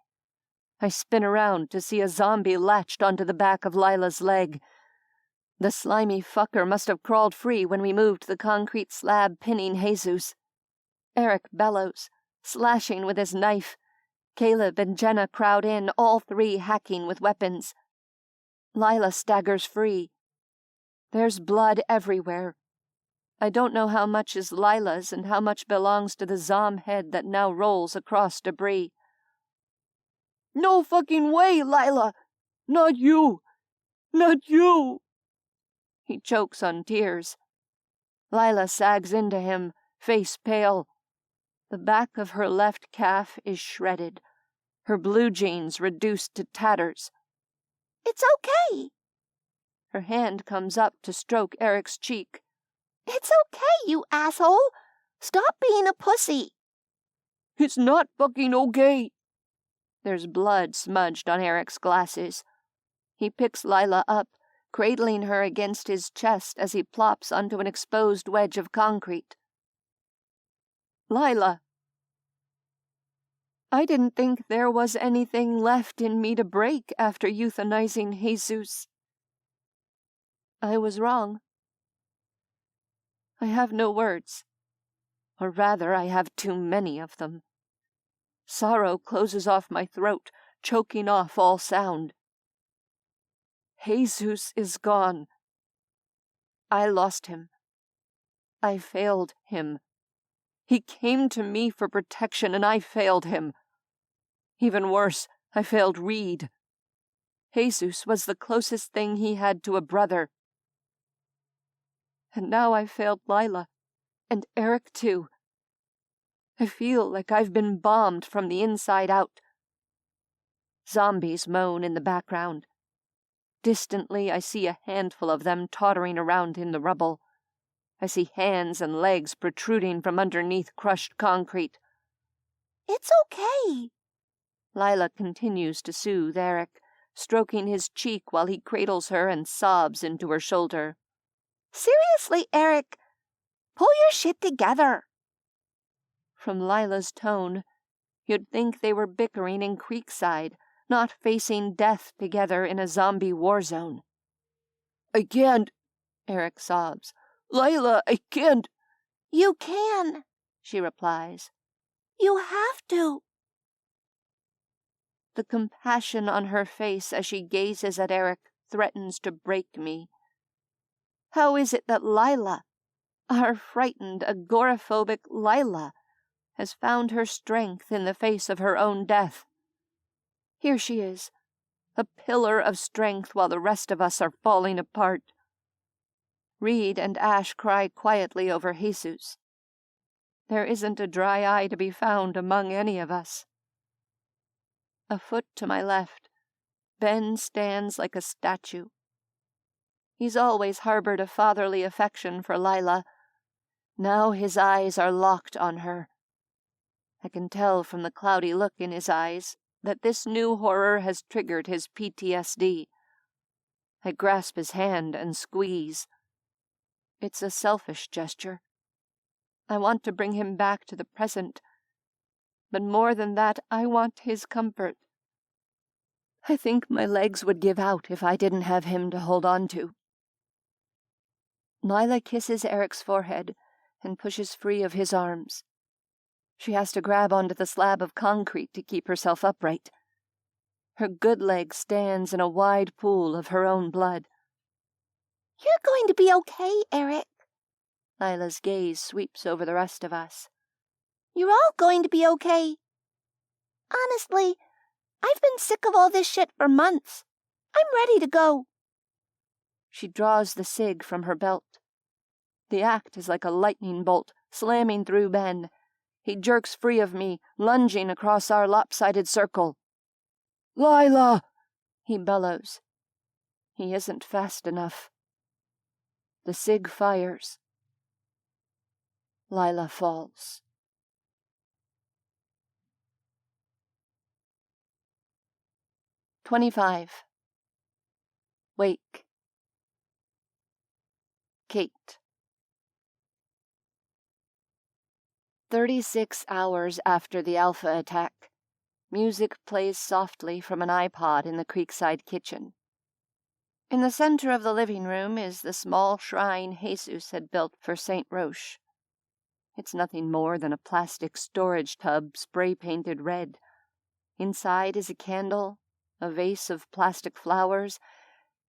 I spin around to see a zombie latched onto the back of Lila's leg. The slimy fucker must have crawled free when we moved the concrete slab pinning Jesus. Eric bellows, slashing with his knife. Caleb and Jenna crowd in, all three hacking with weapons. Lila staggers free. There's blood everywhere. I don't know how much is Lila's and how much belongs to the zom head that now rolls across debris. "No fucking way, Lila! Not you! Not you!" He chokes on tears. Lila sags into him, face pale. The back of her left calf is shredded, her blue jeans reduced to tatters. "It's okay." Her hand comes up to stroke Eric's cheek. "It's okay, you asshole. Stop being a pussy." "It's not fucking okay." There's blood smudged on Eric's glasses. He picks Lila up, cradling her against his chest as he plops onto an exposed wedge of concrete. "Lila." I didn't think there was anything left in me to break after euthanizing Jesus. I was wrong. I have no words. Or rather, I have too many of them. Sorrow closes off my throat, choking off all sound. Jesus is gone. I lost him. I failed him. He came to me for protection, and I failed him. Even worse, I failed Reed. Jesus was the closest thing he had to a brother. And now I failed Lila, and Eric too. I feel like I've been bombed from the inside out. Zombies moan in the background. Distantly, I see a handful of them tottering around in the rubble. I see hands and legs protruding from underneath crushed concrete. "It's okay." Lila continues to soothe Eric, stroking his cheek while he cradles her and sobs into her shoulder. "Seriously, Eric, pull your shit together." From Lila's tone, you'd think they were bickering in Creekside, not facing death together in a zombie war zone. "I can't," Eric sobs. "Lila, I can't." "You can," she replies. "You have to." The compassion on her face as she gazes at Eric threatens to break me. How is it that Lila, our frightened, agoraphobic Lila, has found her strength in the face of her own death? Here she is, a pillar of strength while the rest of us are falling apart. Reed and Ash cry quietly over Jesus. There isn't a dry eye to be found among any of us. A foot to my left, Ben stands like a statue. He's always harbored a fatherly affection for Lila. Now his eyes are locked on her. I can tell from the cloudy look in his eyes that this new horror has triggered his PTSD. I grasp his hand and squeeze. It's a selfish gesture. I want to bring him back to the present. But more than that, I want his comfort. I think my legs would give out if I didn't have him to hold on to. Lila kisses Eric's forehead and pushes free of his arms. She has to grab onto the slab of concrete to keep herself upright. Her good leg stands in a wide pool of her own blood. You're going to be okay, Eric. Lila's gaze sweeps over the rest of us. You're all going to be okay. Honestly, I've been sick of all this shit for months. I'm ready to go. She draws the cig from her belt. The act is like a lightning bolt, slamming through Ben. He jerks free of me, lunging across our lopsided circle. "Lila!" he bellows. He isn't fast enough. The cig fires. Lila falls. "25. Wake. Kate." 36 hours after the Alpha attack, music plays softly from an iPod in the Creekside kitchen. In the center of the living room is the small shrine Jesus had built for St. Roche. It's nothing more than a plastic storage tub spray-painted red. Inside is a candle, a vase of plastic flowers,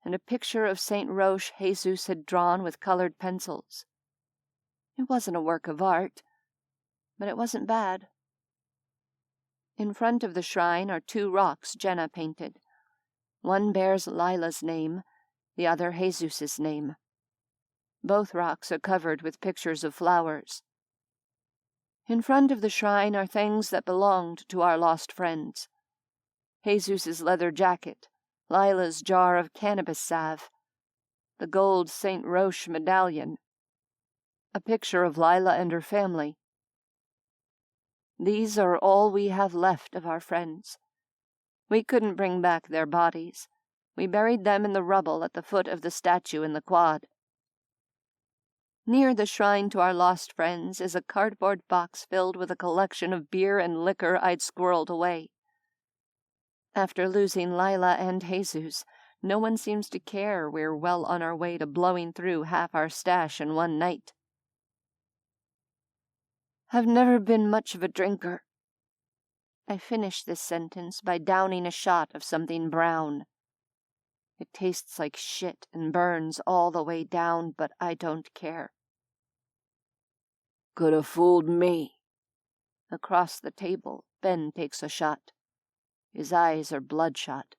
and a picture of St. Roche Jesus had drawn with colored pencils. It wasn't a work of art, but it wasn't bad. In front of the shrine are 2 rocks Jenna painted. One bears Lila's name, the other Jesus's name. Both rocks are covered with pictures of flowers. In front of the shrine are things that belonged to our lost friends. Jesus's leather jacket, Lila's jar of cannabis salve, the gold St. Roche medallion, a picture of Lila and her family. These are all we have left of our friends. We couldn't bring back their bodies. We buried them in the rubble at the foot of the statue in the quad. Near the shrine to our lost friends is a cardboard box filled with a collection of beer and liquor I'd squirreled away. After losing Lila and Jesus, no one seems to care we're well on our way to blowing through half our stash in one night. I've never been much of a drinker. I finish this sentence by downing a shot of something brown. It tastes like shit and burns all the way down, but I don't care. "Could have fooled me." Across the table, Ben takes a shot. His eyes are bloodshot.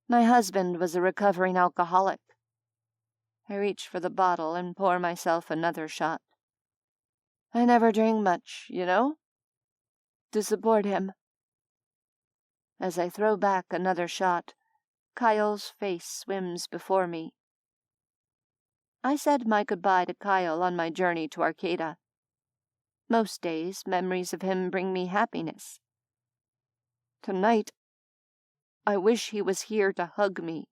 My husband was a recovering alcoholic. I reach for the bottle and pour myself another shot. I never drink much, you know? To support him. As I throw back another shot, Kyle's face swims before me. I said my goodbye to Kyle on my journey to Arcata. Most days, memories of him bring me happiness. Tonight, I wish he was here to hug me.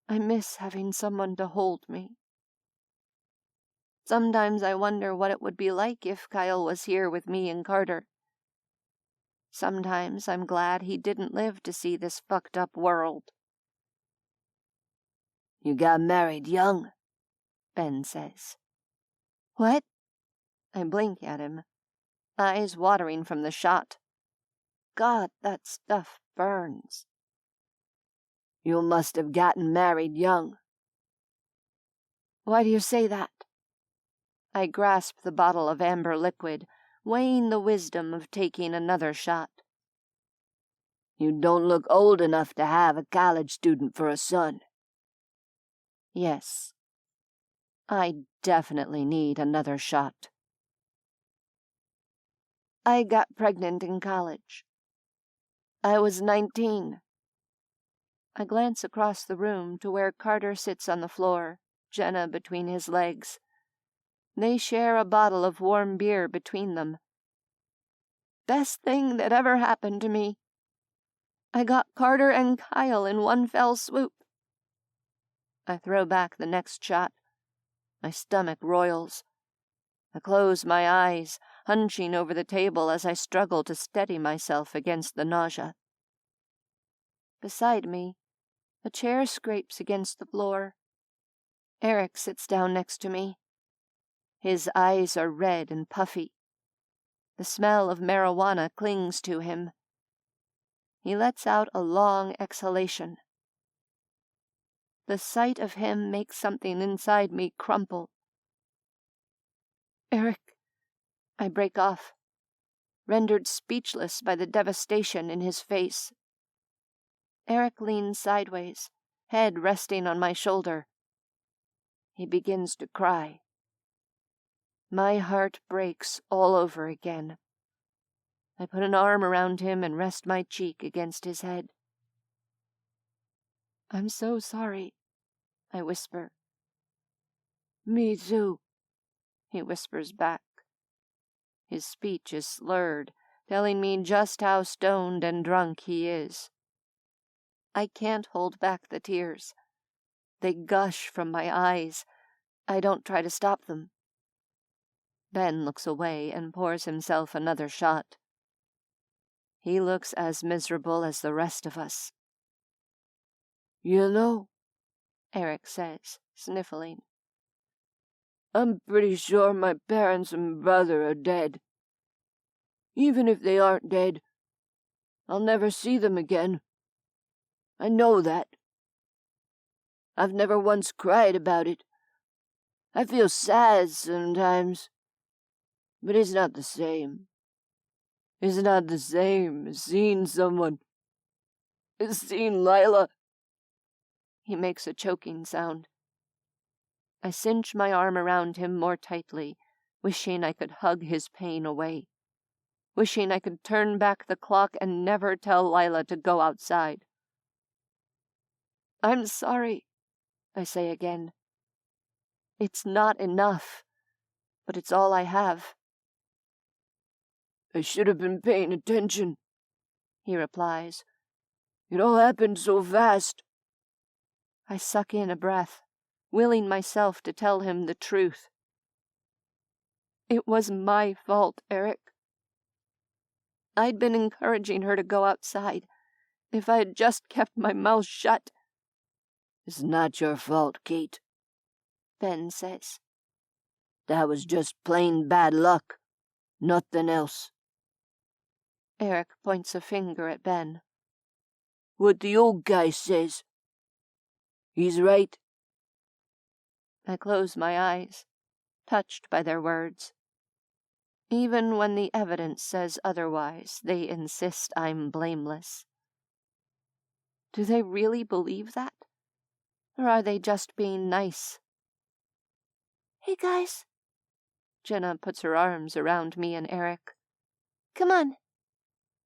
I miss having someone to hold me. Sometimes I wonder what it would be like if Kyle was here with me and Carter. Sometimes I'm glad he didn't live to see this fucked up world. "You got married young," Ben says. What? I blink at him, eyes watering from the shot. God, that stuff burns. "You must have gotten married young." Why do you say that? I grasp the bottle of amber liquid, weighing the wisdom of taking another shot. "You don't look old enough to have a college student for a son." Yes. I definitely need another shot. I got pregnant in college. I was 19. I glance across the room to where Carter sits on the floor, Jenna between his legs. They share a bottle of warm beer between them. Best thing that ever happened to me. I got Carter and Kyle in one fell swoop. I throw back the next shot. My stomach roils. I close my eyes, hunching over the table as I struggle to steady myself against the nausea. Beside me, a chair scrapes against the floor. Eric sits down next to me. His eyes are red and puffy. The smell of marijuana clings to him. He lets out a long exhalation. The sight of him makes something inside me crumple. Eric, I break off, rendered speechless by the devastation in his face. Eric leans sideways, head resting on my shoulder. He begins to cry. My heart breaks all over again. I put an arm around him and rest my cheek against his head. I'm so sorry, I whisper. Me too, He whispers back. His speech is slurred, telling me just how stoned and drunk he is. I can't hold back the tears. They gush from my eyes. I don't try to stop them. Ben looks away and pours himself another shot. He looks as miserable as the rest of us. You know, Eric says, sniffling. I'm pretty sure my parents and brother are dead. Even if they aren't dead, I'll never see them again. I know that. I've never once cried about it. I feel sad sometimes, but it's not the same. It's not the same as seeing someone. As seeing Lila. He makes a choking sound. I cinch my arm around him more tightly, wishing I could hug his pain away. Wishing I could turn back the clock and never tell Lila to go outside. I'm sorry, I say again. It's not enough, but it's all I have. I should have been paying attention, He replies. It all happened so fast. I suck in a breath, willing myself to tell him the truth. It was my fault, Eric. I'd been encouraging her to go outside. If I had just kept my mouth shut. It's not your fault, Kate, Ben says. That was just plain bad luck. Nothing else. Eric points a finger at Ben. What the old guy says. He's right. I close my eyes, touched by their words. Even when the evidence says otherwise, they insist I'm blameless. Do they really believe that? Or are they just being nice? Hey, guys. Jenna puts her arms around me and Eric. Come on.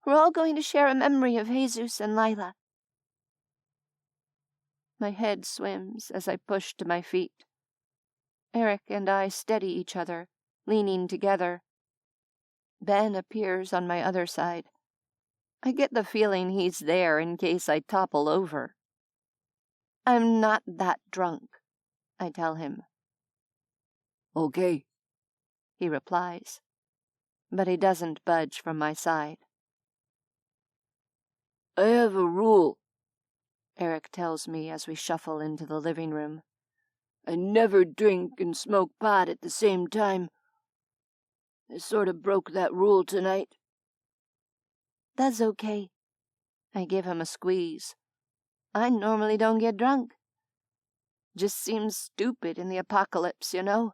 We're all going to share a memory of Jesus and Lila. My head swims as I push to my feet. Eric and I steady each other, leaning together. Ben appears on my other side. I get the feeling he's there in case I topple over. I'm not that drunk, I tell him. Okay, he replies, but he doesn't budge from my side. I have a rule, Eric tells me as we shuffle into the living room. I never drink and smoke pot at the same time. I sort of broke that rule tonight. That's okay. I give him a squeeze. I normally don't get drunk. Just seems stupid in the apocalypse, you know?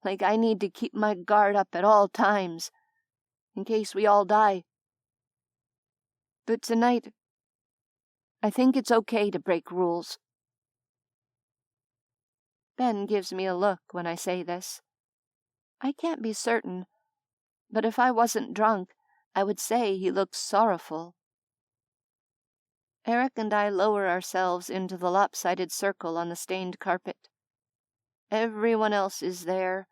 Like I need to keep my guard up at all times, in case we all die. But tonight, I think it's okay to break rules. Ben gives me a look when I say this. I can't be certain, but if I wasn't drunk, I would say he looks sorrowful. Eric and I lower ourselves into the lopsided circle on the stained carpet. Everyone else is there,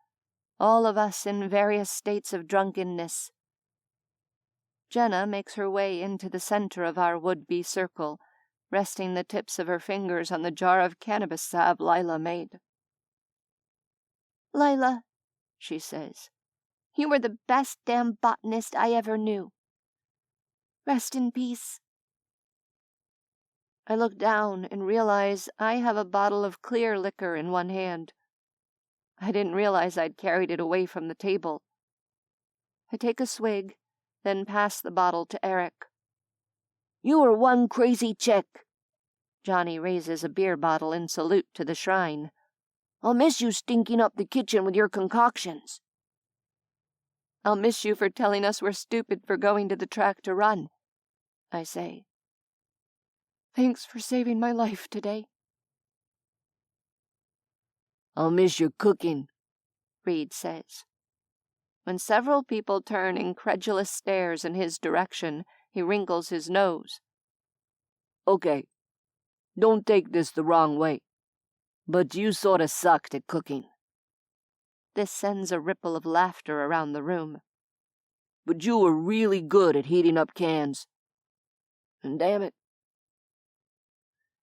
all of us in various states of drunkenness. Jenna makes her way into the center of our would-be circle, resting the tips of her fingers on the jar of cannabis salve Lila made. Lila, she says, you were the best damn botanist I ever knew. Rest in peace. I look down and realize I have a bottle of clear liquor in one hand. I didn't realize I'd carried it away from the table. I take a swig, then pass the bottle to Eric. You are one crazy chick. Johnny raises a beer bottle in salute to the shrine. I'll miss you stinking up the kitchen with your concoctions. I'll miss you for telling us we're stupid for going to the track to run, I say. Thanks for saving my life today. I'll miss your cooking, Reed says. When several people turn incredulous stares in his direction, he wrinkles his nose. Okay, don't take this the wrong way, but you sorta sucked at cooking. This sends a ripple of laughter around the room. But you were really good at heating up cans. And damn it,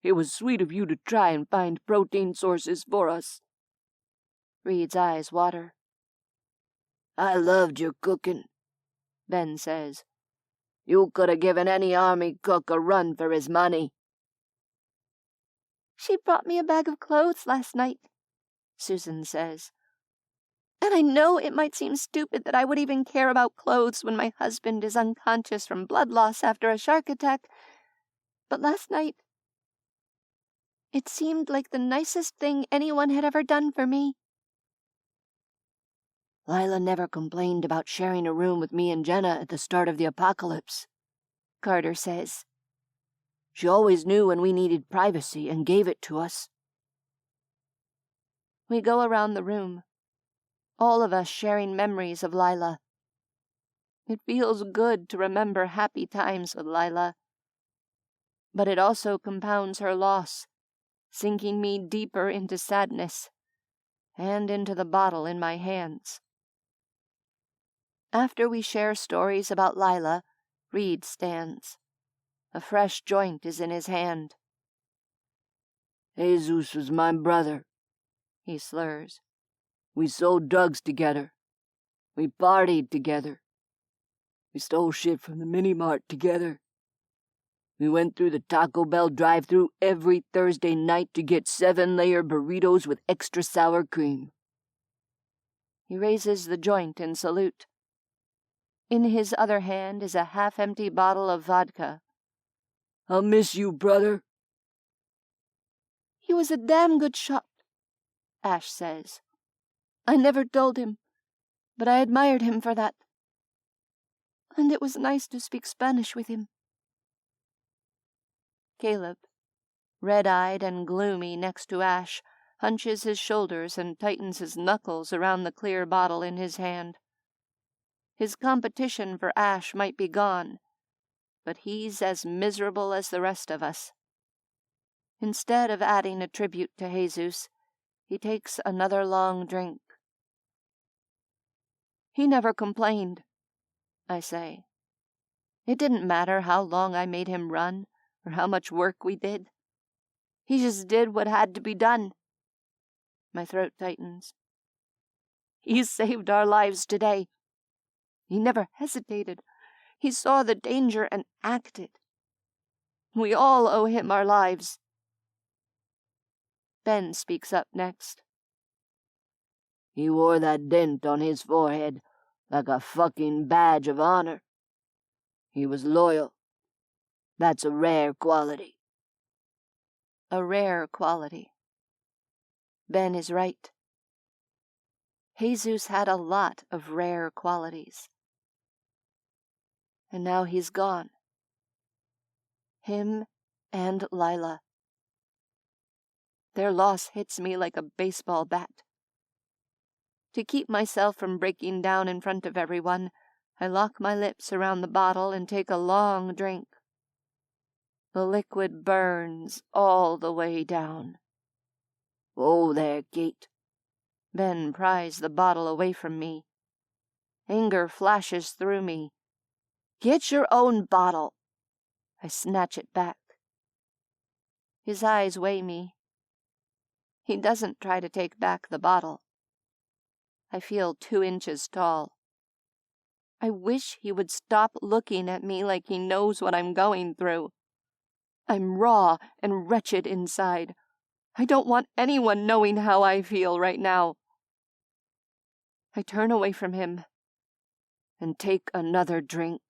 it was sweet of you to try and find protein sources for us. Reed's eyes water. I loved your cooking, Ben says. You could have given any army cook a run for his money. She brought me a bag of clothes last night, Susan says. And I know it might seem stupid that I would even care about clothes when my husband is unconscious from blood loss after a shark attack, but last night, it seemed like the nicest thing anyone had ever done for me. Lila never complained about sharing a room with me and Jenna at the start of the apocalypse, Carter says. She always knew when we needed privacy and gave it to us. We go around the room, all of us sharing memories of Lila. It feels good to remember happy times with Lila, but it also compounds her loss, sinking me deeper into sadness and into the bottle in my hands. After we share stories about Lila, Reed stands. A fresh joint is in his hand. Jesus was my brother, He slurs. We sold drugs together. We partied together. We stole shit from the mini-mart together. We went through the Taco Bell drive-thru every Thursday night to get 7-layer burritos with extra sour cream. He raises the joint in salute. In his other hand is a half-empty bottle of vodka. I'll miss you, brother. He was a damn good shot, Ash says. I never told him, but I admired him for that. And it was nice to speak Spanish with him. Caleb, red-eyed and gloomy next to Ash, hunches his shoulders and tightens his knuckles around the clear bottle in his hand. His competition for Ash might be gone, but he's as miserable as the rest of us. Instead of adding a tribute to Jesus, he takes another long drink. He never complained, I say. It didn't matter how long I made him run, or how much work we did. He just did what had to be done. My throat tightens. He saved our lives today. He never hesitated. He saw the danger and acted. We all owe him our lives. Ben speaks up next. He wore that dent on his forehead like a fucking badge of honor. He was loyal. That's a rare quality. A rare quality. Ben is right. Jesus had a lot of rare qualities. And now he's gone. Him and Lila. Their loss hits me like a baseball bat. To keep myself from breaking down in front of everyone, I lock my lips around the bottle and take a long drink. The liquid burns all the way down. Oh there, Kate. Ben pries the bottle away from me. Anger flashes through me. Get your own bottle. I snatch it back. His eyes weigh me. He doesn't try to take back the bottle. I feel 2 inches tall. I wish he would stop looking at me like he knows what I'm going through. I'm raw and wretched inside. I don't want anyone knowing how I feel right now. I turn away from him and take another drink.